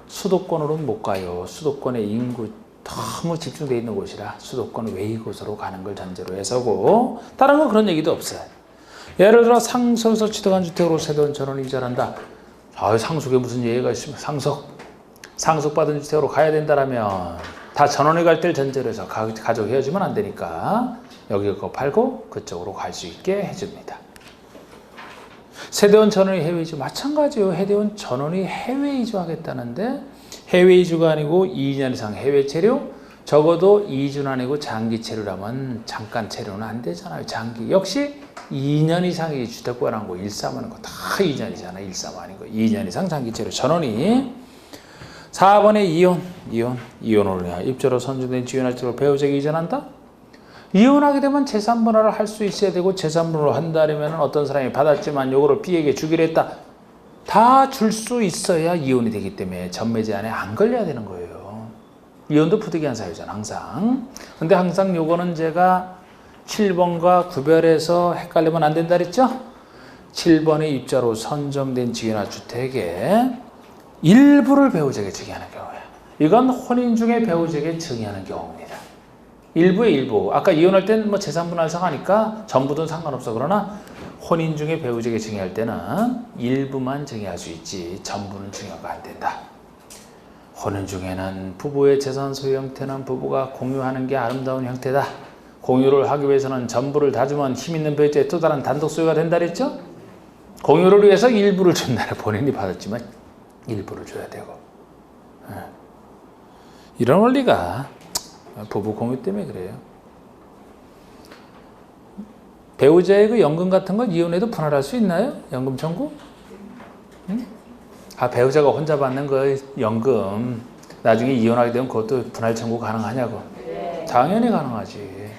수도권으로는 못 가요. 수도권의 인구 너무 집중되어 있는 곳이라 수도권 외의 곳으로 가는 걸 전제로 해서고 다른 건 그런 얘기도 없어요. 예를 들어 상속에서 취득한 주택으로 세대원 전원이 이전한다. 상속에 무슨 예외가 있으면 상속받은 주택으로 가야 된다라면 다 전원이 갈 때를 전제로 해서 가족 헤어지면 안 되니까 여기 거 팔고 그쪽으로 갈 수 있게 해줍니다. 세대원 전원이 해외 이주 마찬가지예요. 세대원 전원이 해외 이주하겠다는데 해외 이주가 아니고 2년 이상 해외 체류 적어도 2주는 아니고 장기 체류라면 잠깐 체류는 안 되잖아요. 장기 역시 2년 이상이 주택권하고 1사하는 거 다 2년이잖아. 1사 아닌 거 2년 이상 장기 체류 전원이 4번에 이혼으로 인하여 입주로 선정된 지연할지로 배우자에게 이전한다. 이혼하게 되면 재산분할을 할 수 있어야 되고 재산분할을 한다면 어떤 사람이 받았지만 요거를 B에게 주기로 했다. 다 줄 수 있어야 이혼이 되기 때문에 전매 제한에 안 걸려야 되는 거예요. 이혼도 부득이한 사유잖아 항상. 근데 항상 요거는 제가 7번과 구별해서 헷갈리면 안 된다 그랬죠? 7번의 입자로 선정된 지연화 주택의 일부를 배우자에게 증여하는 경우예요. 이건 혼인 중에 배우자에게 증여하는 경우입니다. 일부의 일부. 아까 이혼할 때는 뭐 재산분할상 하니까 전부든 상관없어. 그러나 혼인 중에 배우자에게 증여할 때는 일부만 증여할 수 있지 전부는 증여가 안 된다. 혼인 중에는 부부의 재산 소유 형태는 부부가 공유하는 게 아름다운 형태다. 공유를 하기 위해서는 전부를 다 주면 힘 있는 배우자의 또 다른 단독 소유가 된다 그랬죠? 공유를 위해서 일부를 준다는 본인이 받았지만 일부를 줘야 되고 이런 원리가 부부 공유 때문에 그래요. 배우자의 그 연금 같은 건 이혼해도 분할할 수 있나요? 연금 청구? 배우자가 혼자 받는 그 연금 나중에 이혼하게 되면 그것도 분할 청구 가능하냐고. 당연히 가능하지.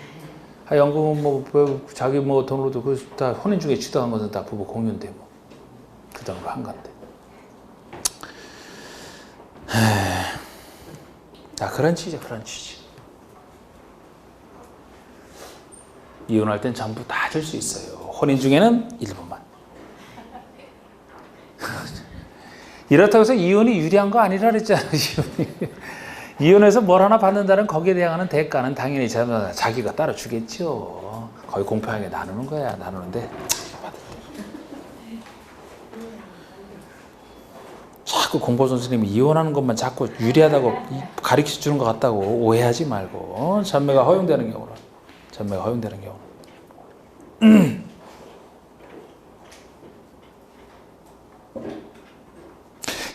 연금은 뭐 자기 뭐 돈으로도 그 다 혼인 중에 취득한 것은 다 부부 공유인데 뭐 그 돈으로 한 건데. 자, 그런 취지, 그런 취지. 이혼할 땐 전부 다 줄 수 있어요. 혼인 중에는 일부만. 이렇다고 해서 이혼이 유리한 거 아니라 그랬잖아요. 이혼해서 뭘 하나 받는다는 거기에 대한 대가는 당연히 자기가 따로 주겠죠. 거의 공평하게 나누는 거야. 나누는데 자꾸 공보 선생님이 이혼하는 것만 자꾸 유리하다고 가르쳐 주는 것 같다고 오해하지 말고 전매가 허용되는 경우는 전매가 허용되는 경우는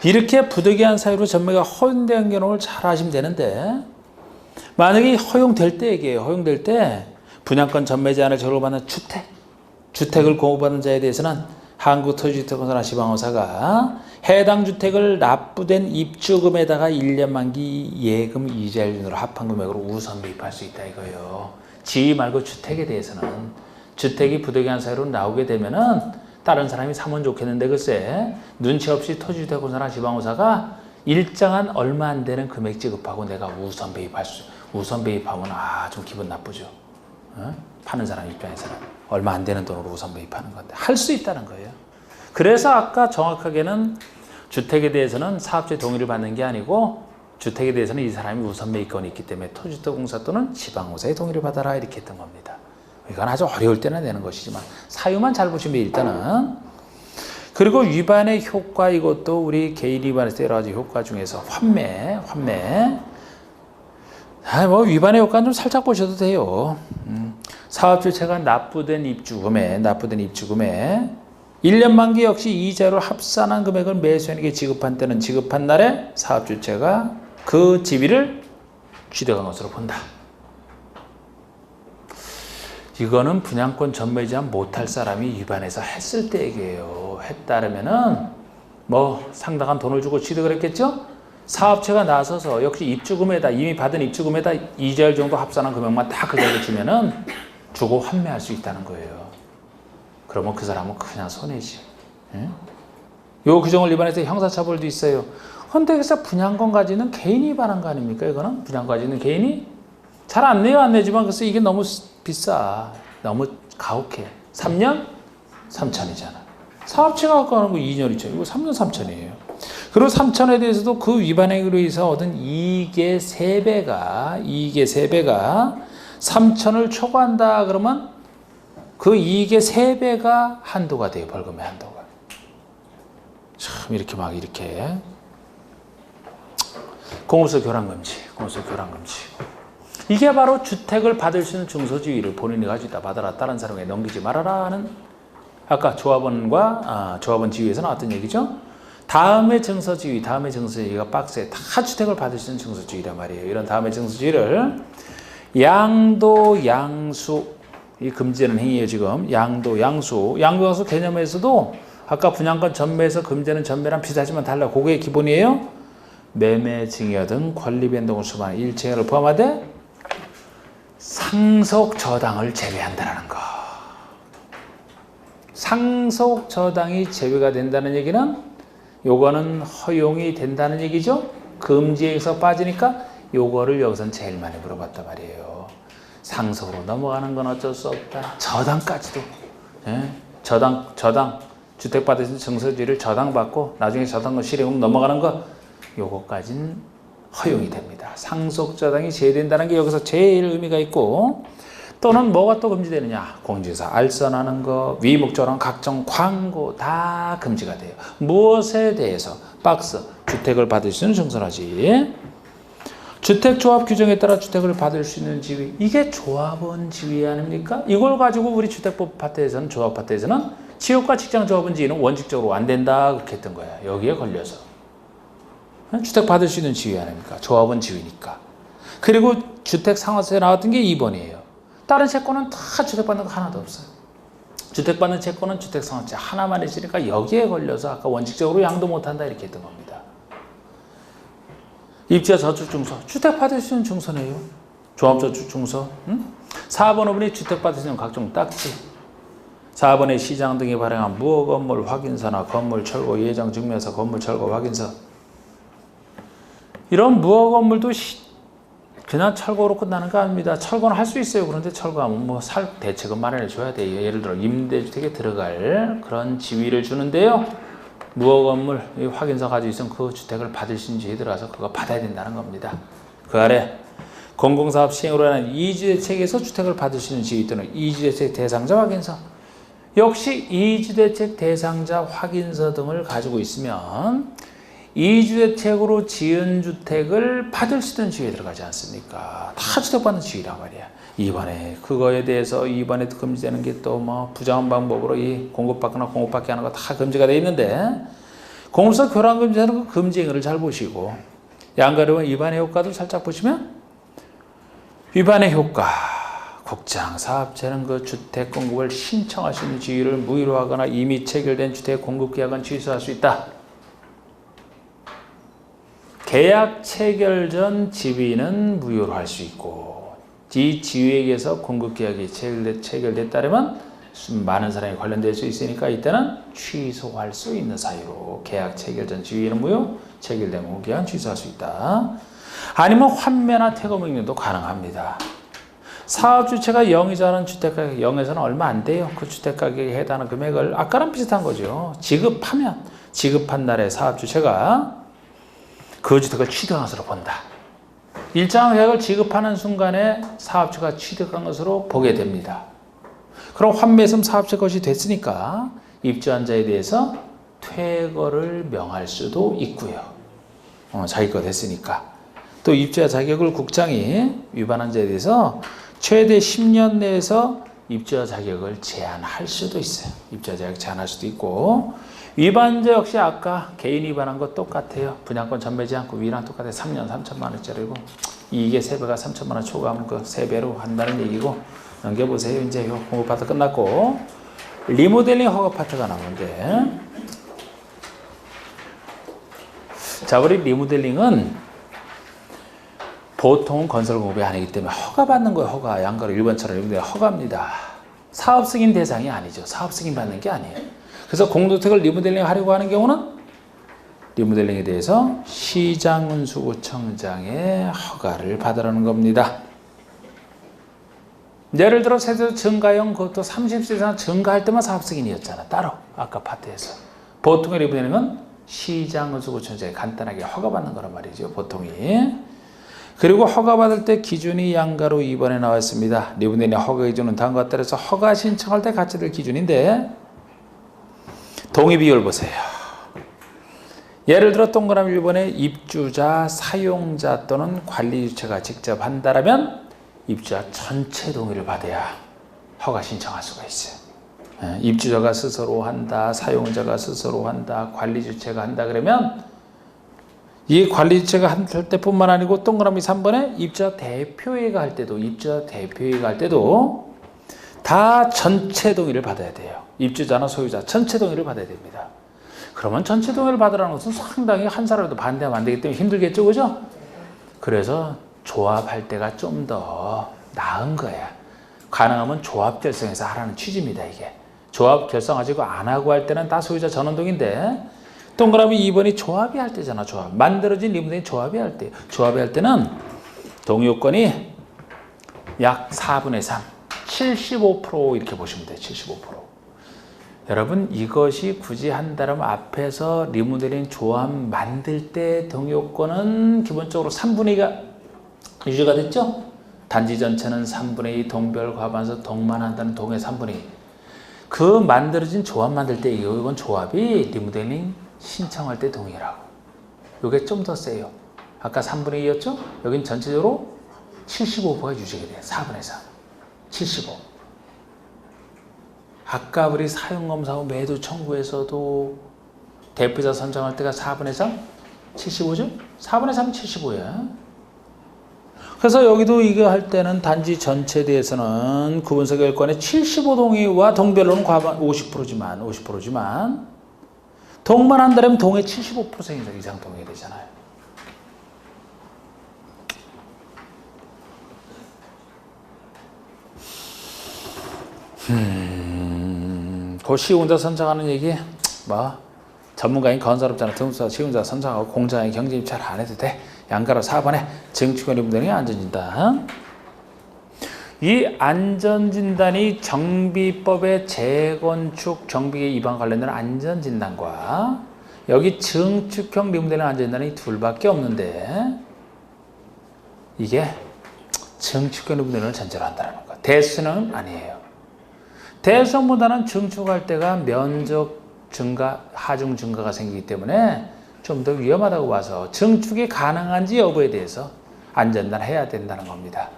이렇게 부득이한 사유로 전매가 허용된 경우를 잘 아시면 되는데 만약에 허용될 때 얘기해요. 허용될 때 분양권 전매 제한을 적용받는 주택을 공급받는 자에 대해서는 한국토지주택공사나 지방공사가 해당 주택을 납부된 입주금에다가 1년 만기 예금 이자율 등으로 합한 금액으로 우선 매입할 수 있다 이거예요. 지위 말고 주택에 대해서는 주택이 부득이한 사유로 나오게 되면은 다른 사람이 사면 좋겠는데 글쎄 눈치 없이 토지주택공사나 지방공사가 일정한 얼마 안 되는 금액 지급하고 내가 우선 매입하면 좀 기분 나쁘죠. 파는 사람 입장에서는 얼마 안 되는 돈으로 우선 매입하는 건데 할 수 있다는 거예요. 그래서 아까 정확하게는 주택에 대해서는 사업주의 동의를 받는 게 아니고 주택에 대해서는 이 사람이 우선 매입권이 있기 때문에 토지주택공사 또는 지방공사의 동의를 받아라 이렇게 했던 겁니다. 이건 아주 어려울 때는 내는 것이지만 사유만 잘 보시면 일단은 그리고 위반의 효과 이것도 우리 개인 위반에서 여러 가지 효과 중에서 환매 위반의 효과는 좀 살짝 보셔도 돼요. 사업주체가 납부된 입주금에 1년 만기 역시 이자로 합산한 금액을 매수인에게 지급한 때는 지급한 날에 사업주체가 그 지위를 취득한 것으로 본다. 이거는 분양권 전매 제한 못할 사람이 위반해서 했을 때 얘기예요. 했다면은 뭐 상당한 돈을 주고 취득을 했겠죠? 사업체가 나서서 역시 입주금에다 이미 받은 입주금에다 이자율 정도 합산한 금액만 딱 그 자리에 주면은 주고 환매할 수 있다는 거예요. 그러면 그 사람은 그냥 손해지. 요 규정을 위반해서 형사처벌도 있어요. 근데 그래서 분양권 가지는 개인이 위반한 거 아닙니까? 이거는 분양권 가지는 개인이 잘 안 내요, 안 내지만 글쎄 이게 너무 비싸. 너무 가혹해. 3년? 3천이잖아. 사업체가 갖고 가는 거 2년이죠. 이거 3년 3천이에요. 그리고 3천에 대해서도 그 위반행위로 해서 얻은 이익의 3배가 3천을 초과한다 그러면 그 이익의 3배가 한도가 돼요. 벌금의 한도가. 참 이렇게 공업소 교란금지. 이게 바로 주택을 받을 수 있는 증서지위를 본인이 가지고 있다 받아라. 다른 사람에게 넘기지 말아라 하는 아까 조합원과 조합원 지위에서 나왔던 얘기죠. 다음의 증서지위가 박스에 다 주택을 받을 수 있는 증서지위란 말이에요. 이런 다음의 증서지위를 양도, 양수 이 금지되는 행위예요. 지금 양도, 양수 개념에서도 아까 분양권 전매에서 금지되는 전매랑 비슷하지만 달라. 그게 기본이에요. 매매, 증여 등 권리 변동을 수반한 일체를 포함하되 상속 저당을 제외한다는 거. 상속 저당이 제외가 된다는 얘기는 요거는 허용이 된다는 얘기죠. 금지에서 빠지니까 요거를 여기선 제일 많이 물어봤단 말이에요. 상속으로 넘어가는 건 어쩔 수 없다. 저당까지도. 저당 주택 받으신 증서지를 저당받고 나중에 저당권 실행금 넘어가는 거 요거까지는 허용이 됩니다. 상속 저당이 제외된다는 게 여기서 제일 의미가 있고 또는 뭐가 또 금지되느냐. 공지사 알선하는 거, 위목적으로 각종 광고 다 금지가 돼요. 무엇에 대해서? 박스, 주택을 받을 수 있는 증서라지. 주택조합 규정에 따라 주택을 받을 수 있는 지위. 이게 조합원 지위 아닙니까? 이걸 가지고 우리 주택법 파트에서는 조합 파트에서는 취업과 직장조합원 지위는 원칙적으로 안 된다 그렇게 했던 거야. 여기에 걸려서. 주택 받을 수 있는 지위 아닙니까? 조합원 지위니까. 그리고 주택 상환세에 나왔던 게 2번이에요. 다른 채권은 다 주택 받는 거 하나도 없어요. 주택 받는 채권은 주택 상환세 하나만 있으니까 여기에 걸려서 아까 원칙적으로 양도 못한다 이렇게 했던 겁니다. 입주자 저축증서 주택 받을 수 있는 증서네요. 종합저축 중소. 4번, 5번이 주택받을 수 있는 각종 딱지. 4번에 시장 등이 발행한 무허 건물 확인서나 건물 철거 예정 증명서, 건물 철거 확인서. 이런 무허 건물도 그냥 철거로 끝나는 거 아닙니다. 철거는 할 수 있어요. 그런데 철거하면 뭐 살 대책은 마련해 줘야 돼요. 예를 들어 임대주택에 들어갈 그런 지위를 주는데요. 무허 건물 확인서 가지고 있으면 그 주택을 받을 수 있는 지위에 들어가서 그거 받아야 된다는 겁니다. 그 아래 공공사업 시행으로 하는 이주대책에서 주택을 받을 수 있는 지위 또는 이주대책 대상자 확인서. 역시 이주대책 대상자 확인서 등을 가지고 있으면 이주대책으로 지은 주택을 받을 수 있는 지위에 들어가지 않습니까? 다 주택받는 지위란 말이야. 이번에 그거에 대해서 이번에 금지되는 게 또 뭐 부정한 방법으로 이 공급받거나 공급받게 하는 거 다 금지가 돼 있는데 공사 교란 금지하는 그 금지 행위를 잘 보시고 양가로운 위반의 효과도 살짝 보시면 위반의 효과 국장 사업체는 그 주택 공급을 신청할 수 있는 지위를 무효로 하거나 이미 체결된 주택 공급 계약은 취소할 수 있다. 계약 체결 전 지위는 무효로 할 수 있고 이 지위에게서 공급 계약이 체결됐다면 많은 사람이 관련될 수 있으니까 이때는 취소할 수 있는 사유로 계약 체결 전 지위는 무효, 체결된 공급 계약은 취소할 수 있다. 아니면 환매나 퇴거 명령도 가능합니다. 사업 주체가 0이자는 주택가격 0에서는 얼마 안 돼요. 그 주택가격에 해당하는 금액을 아까랑 비슷한 거죠. 지급한 날에 사업 주체가 그 주택을 취득한 것으로 본다. 일정 계약을 지급하는 순간에 사업주가 취득한 것으로 보게 됩니다. 그럼 환매했으면 사업체 것이 됐으니까 입주한 자에 대해서 퇴거를 명할 수도 있고요. 자기 거 됐으니까. 또 입주자 자격을 국장이 위반한 자에 대해서 최대 10년 내에서 입주자 자격을 제한할 수도 있어요. 입주자 자격 제한할 수도 있고 위반자 역시 아까 개인 위반한 것 똑같아요. 분양권 전매 제한권 위반 똑같아요. 3년 3천만 원짜리고 이게 세배가 3천만 원 초과하면 그 3배로 한다는 얘기고 넘겨보세요. 이제 요 공급 파트 끝났고 리모델링 허가 파트가 나오는데 자 우리 리모델링은 보통 건설 공급이 아니기 때문에 허가 받는 거예요. 허가 양가로 1번처럼 리모델링 허가입니다. 사업 승인 대상이 아니죠. 사업 승인 받는 게 아니에요. 그래서 공동주택을 리모델링 하려고 하는 경우는 리모델링에 대해서 시장운수구청장의 허가를 받으라는 겁니다. 예를 들어 세대 증가형 그것도 30세 이상 증가할 때만 사업 승인이었잖아. 따로 아까 파트에서. 보통의 리모델링은 시장운수구청장이 간단하게 허가받는 거란 말이죠. 보통이. 그리고 허가받을 때 기준이 양가로 2번에 나와 있습니다. 리모델링 허가 기준은 다음과 따라서 허가 신청할 때 같이 될 기준인데 동의 비율 보세요. 예를 들어 동그라미 1번에 입주자, 사용자 또는 관리주체가 직접 한다면 입주자 전체 동의를 받아야 허가 신청할 수가 있어요. 입주자가 스스로 한다, 사용자가 스스로 한다, 관리주체가 한다 그러면 이 관리주체가 할 때뿐만 아니고 동그라미 3번에 입주자 대표회의가 할 때도 다 전체 동의를 받아야 돼요. 입주자나 소유자 전체 동의를 받아야 됩니다. 그러면 전체 동의를 받으라는 것은 상당히 한 사람도 반대하면 안 되기 때문에 힘들겠죠, 그죠? 그래서 조합할 때가 좀 더 나은 거야. 가능하면 조합 결성해서 하라는 취지입니다, 이게. 조합 결성하지고 안 하고 할 때는 다 소유자 전원동인데 동그라미 2번이 조합이 할 때잖아, 조합. 만들어진 리모델링 조합이 할 때. 조합이 할 때는 동의 요건이 약 4분의 3. 75% 이렇게 보시면 돼요. 75%. 여러분 이것이 굳이 한다면 앞에서 리모델링 조합 만들 때 동의요건은 기본적으로 3분의 2가 유지가 됐죠? 단지 전체는 3분의 2 동별 과반수 동만한다는 동의 3분의 2. 그 만들어진 조합 만들 때 이건 조합이 리모델링 신청할 때 동의라고. 이게 좀 더 세요. 아까 3분의 2였죠? 여긴 전체적으로 75%가 유지가 돼요. 4분의 3. 75. 아까 우리 사용검사하고 매도 청구에서도 대표자 선정할 때가 4분의 3? 75죠? 4분의 3은 75야. 그래서 여기도 이거 할 때는 단지 전체에 대해서는 구분서 결권의 75동의와 동별로는 과반 50%지만 동만 한다면 동의 75% 이상 동의가 되잖아요. 그 시공자 선정하는 얘기 뭐 전문가인 건설업자나 등수사 시공자 선정하고 공장의 경쟁 잘 안 해도 돼. 양가로 4번에 정치권의 분들이 안전진단. 이 안전진단이 정비법의 재건축 정비계 위반 관련된 안전진단과 여기 증축형 리모델링 안전진단이 둘밖에 없는데 이게 증축형 리모델링을 전제로 한다는 거. 대수는 아니에요. 대수보다는 증축할 때가 면적 증가, 하중 증가가 생기기 때문에 좀 더 위험하다고 봐서 증축이 가능한지 여부에 대해서 안전진단 해야 된다는 겁니다.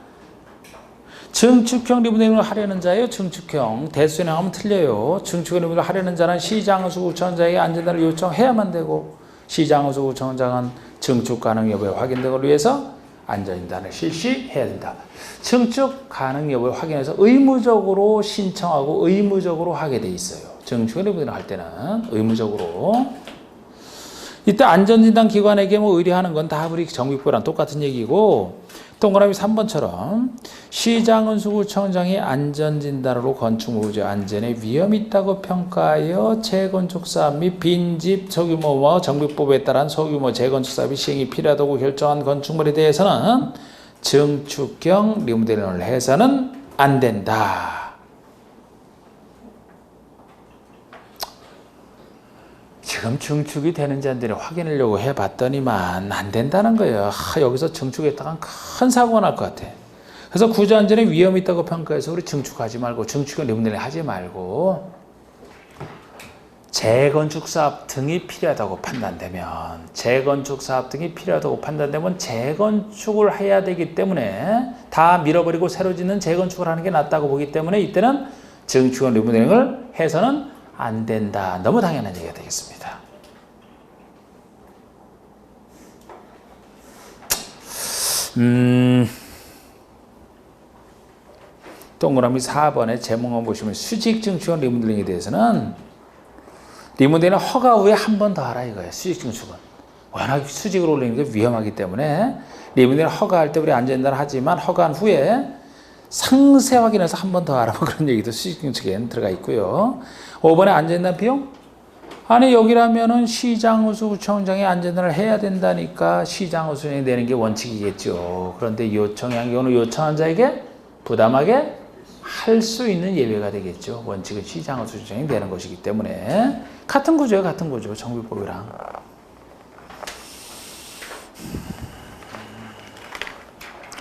증축형 리모델링을 하려는 자예요. 증축형. 대수행하면 틀려요. 증축형 리모델링을 하려는 자는 시장수구청장에게 안전단을 요청해야만 되고 시장수구청장은 증축 가능 여부의 확인 등을 위해서 안전진단을 실시해야 된다. 증축 가능 여부를 확인해서 의무적으로 신청하고 의무적으로 하게 돼 있어요. 증축형 리모델링을 할 때는 의무적으로. 이때 안전진단 기관에게 뭐 의뢰하는 건 다 우리 정비법이랑 똑같은 얘기고 동그라미 3번처럼 시장은수구청장이 안전진단으로 건축물의 안전에 위험이 있다고 평가하여 재건축 사업 및 빈집 소규모 정비법에 따른 소규모 재건축 사업이 시행이 필요하다고 결정한 건축물에 대해서는 증축형 리모델링을 해서는 안 된다. 지금 증축이 되는지 안 되는지 확인하려고 해봤더니만 안 된다는 거예요. 여기서 증축했다간 큰 사고가 날 것 같아. 그래서 구조안전에 위험이 있다고 평가해서 우리 증축하지 말고 증축형 리모델링 하지 말고 재건축 사업 등이 필요하다고 판단되면 재건축을 해야 되기 때문에 다 밀어버리고 새로 짓는 재건축을 하는 게 낫다고 보기 때문에 이때는 증축형 리모델링을 해서는 안 된다. 너무 당연한 얘기가 되겠습니다. 동그라미 4번에 제목만 보시면 수직 증축형 리모델링에 대해서는 리모델링 허가 후에 한 번 더 하라 이거예요. 수직 증축은 워낙 수직으로 올리는 게 위험하기 때문에 리모델링 허가할 때 우리 안전진단을 하지만 허가한 후에 상세 확인해서 한 번 더 하라 그런 얘기도 수직 증축에는 들어가 있고요. 5번에 안전진단 비용? 아니 여기라면은 시장우수구청장이 안전진단을 해야 된다니까 시장우수구청장이 내는 게 원칙이겠죠. 그런데 요청한 경우는 요청한 자에게 부담하게 할 수 있는 예외가 되겠죠. 원칙은 시장우수구청장이 내는 것이기 때문에 같은 구조예요. 같은 구조 정비법이랑.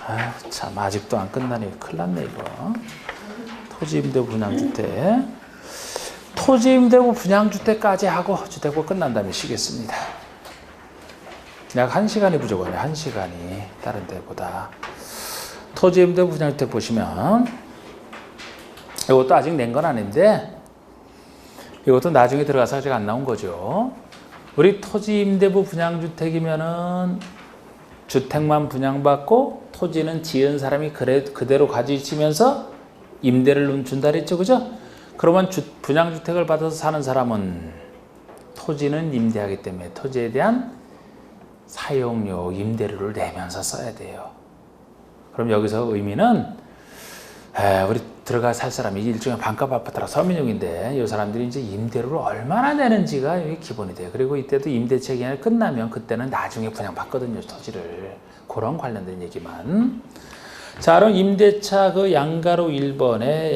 아유 참 아직도 안 끝나네. 큰일 났네 이거. 토지임대 분양주택. 토지임대부 분양주택까지 하고 주택부 끝난 다음에 쉬겠습니다. 약 1시간이 부족하네. 1시간이 다른 데보다. 토지임대부 분양주택 보시면 이것도 아직 낸 건 아닌데 이것도 나중에 들어가서 아직 안 나온 거죠. 우리 토지임대부 분양주택이면은 주택만 분양받고 토지는 지은 사람이 그대로 가지치면서 임대를 준다 그랬죠. 그죠? 그러면 분양주택을 받아서 사는 사람은 토지는 임대하기 때문에 토지에 대한 사용료, 임대료를 내면서 써야 돼요. 그럼 여기서 의미는 우리 들어가 살 사람이 일종의 반값 아파트라 서민용인데 이 사람들이 이제 임대료를 얼마나 내는지가 기본이 돼요. 그리고 이때도 임대차 기간이 끝나면 그때는 나중에 분양받거든요. 토지를. 그런 관련된 얘기만. 자, 그럼 임대차 그 양가로 1번에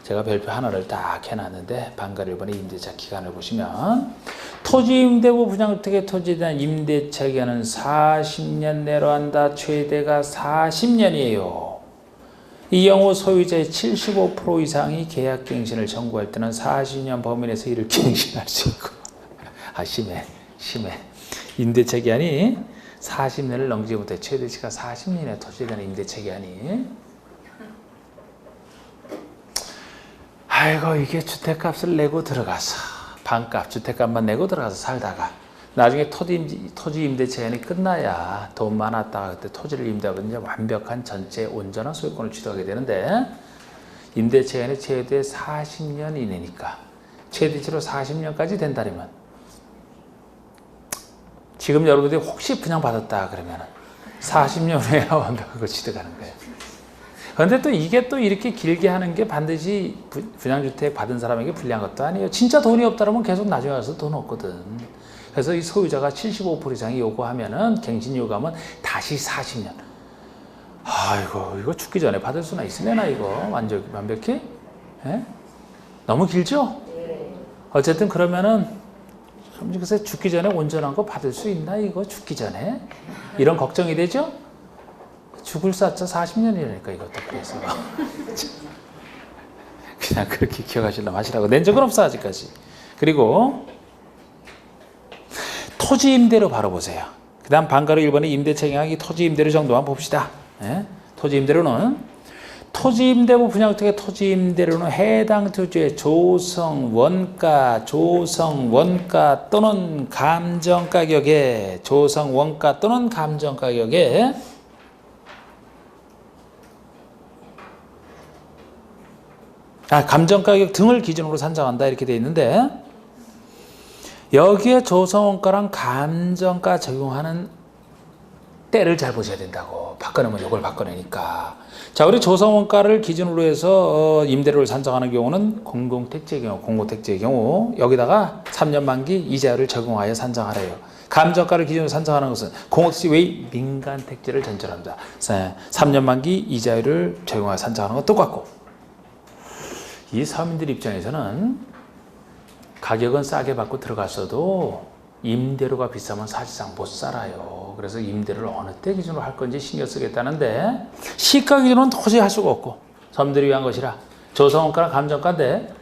제가 별표 하나를 딱 해놨는데 반가로 1번에 임대차 기간을 보시면 토지임대부 분양주택의 토지에 대한 임대차 기간은 40년 내로 한다. 최대가 40년이에요. 이 경우 소유자의 75% 이상이 계약갱신을 청구할 때는 40년 범위 내에서 이를 갱신할 수 있고 심해. 임대차 기간이 40년을 넘기지 못해 최대치가 40년의 토지에 대한 임대차 기간이. 아이고 이게 주택값을 내고 들어가서 반값 주택값만 내고 들어가서 살다가 나중에 토지 임대차 기간이 끝나야 돈 많았다가 그때 토지를 임대하면 완벽한 전체 온전한 소유권을 취득하게 되는데 임대차 기간이 최대 40년 이내니까 최대치로 40년까지 된다면 지금 여러분들이 혹시 분양받았다 그러면 40년 후에 완벽하게 취득하는 거예요. 그런데 또 이게 또 이렇게 길게 하는 게 반드시 분양주택 받은 사람에게 불리한 것도 아니에요. 진짜 돈이 없다면 계속 나중에 와서 돈 없거든. 그래서 이 소유자가 75% 이상이 요구하면은 갱신 요구하면 다시 40년. 아이고 이거 죽기 전에 받을 수나 있으려나 이거 완벽히? 예? 너무 길죠? 어쨌든 그러면은 글쎄 죽기 전에 온전한 거 받을 수 있나 이거 죽기 전에? 이런 걱정이 되죠? 죽을 사자 40년이라니까 이것도 그래서 그냥 그렇게 기억하시려면 하시라고. 낸 적은 없어 아직까지. 그리고 토지 임대료 바로 보세요. 그 다음 반가로 1번에 임대차 경향이 토지 임대료 정도만 봅시다. 예? 토지 임대료는 토지 임대부 분양주택의 토지 임대료는 해당 토지의 조성 원가 또는 감정 가격에 감정 가격 등을 기준으로 산정한다 이렇게 돼 있는데 여기에 조성 원가랑 감정가 적용하는 때를 잘 보셔야 된다고. 바꿔내면 이걸 바꿔내니까. 자, 우리 조성원가를 기준으로 해서 임대료를 산정하는 경우는 공공택지의 경우 여기다가 3년 만기 이자율을 적용하여 산정하래요. 감정가를 기준으로 산정하는 것은 공공택지 외의 민간택지를 전제합니다. 3년 만기 이자율을 적용하여 산정하는 건 똑같고, 이 서민들 입장에서는 가격은 싸게 받고 들어갔어도 임대료가 비싸면 사실상 못 살아요. 그래서 임대료를 어느 때 기준으로 할 건지 신경 쓰겠다는데 시가 기준은 도저히 할 수가 없고 서민들을 위한 것이라 조성원가랑 감정가인데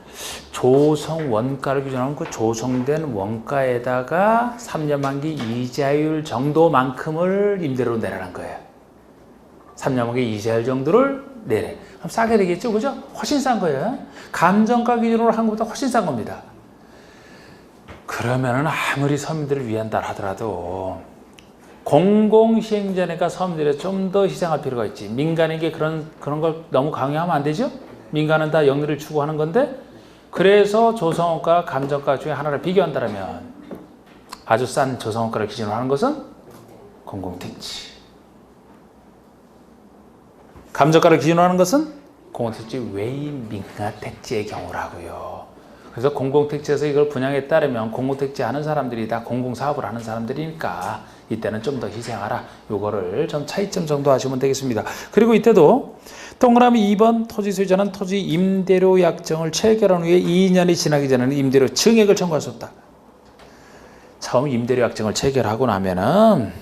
조성원가를 기준하면 그 조성된 원가에다가 3년 만기 이자율 정도만큼을 임대료로 내라는 거예요. 3년 만기 이자율 정도를 내래. 그럼 싸게 되겠죠, 그죠? 훨씬 싼 거예요. 감정가 기준으로 한 것보다 훨씬 싼 겁니다. 그러면은 아무리 서민들을 위한다 하더라도 공공시행자니까 서민들이 좀 더 희생할 필요가 있지. 민간에게 그런 걸 너무 강요하면 안 되죠? 민간은 다 영리를 추구하는 건데, 그래서 조성원가, 감정가 중에 하나를 비교한다면 아주 싼 조성원가를 기준으로 하는 것은 공공택지. 감정가를 기준으로 하는 것은 공공택지 외의 민간택지의 경우라고요. 그래서 공공택지에서 이걸 분양에 따르면 공공택지 하는 사람들이 다 공공사업을 하는 사람들이니까 이때는 좀 더 희생하라. 요거를 좀 차이점 정도 하시면 되겠습니다. 그리고 이때도 동그라미 2번 토지 소유자는 토지 임대료 약정을 체결한 후에 2년이 지나기 전에는 임대료 증액을 청구할 수 없다. 처음 임대료 약정을 체결하고 나면은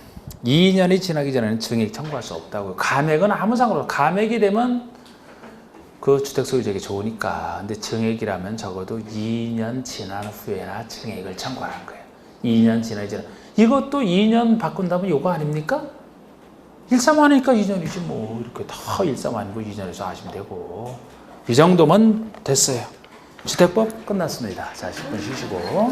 2년이 지나기 전에는 증액 청구할 수 없다고요. 감액은 아무 상관없어요. 감액이 되면 그 주택 소유자에게 좋으니까. 근데 증액이라면 적어도 2년 지난 후에나 증액을 청구하는 거예요. 2년 지나기 전에. 이것도 2년 바꾼다면 요거 아닙니까? 1.3하니까 2년이지 뭐. 이렇게 다 1.3아니고 2년에서 하시면 되고. 이 정도면 됐어요. 주택법 끝났습니다. 자, 10분 쉬시고.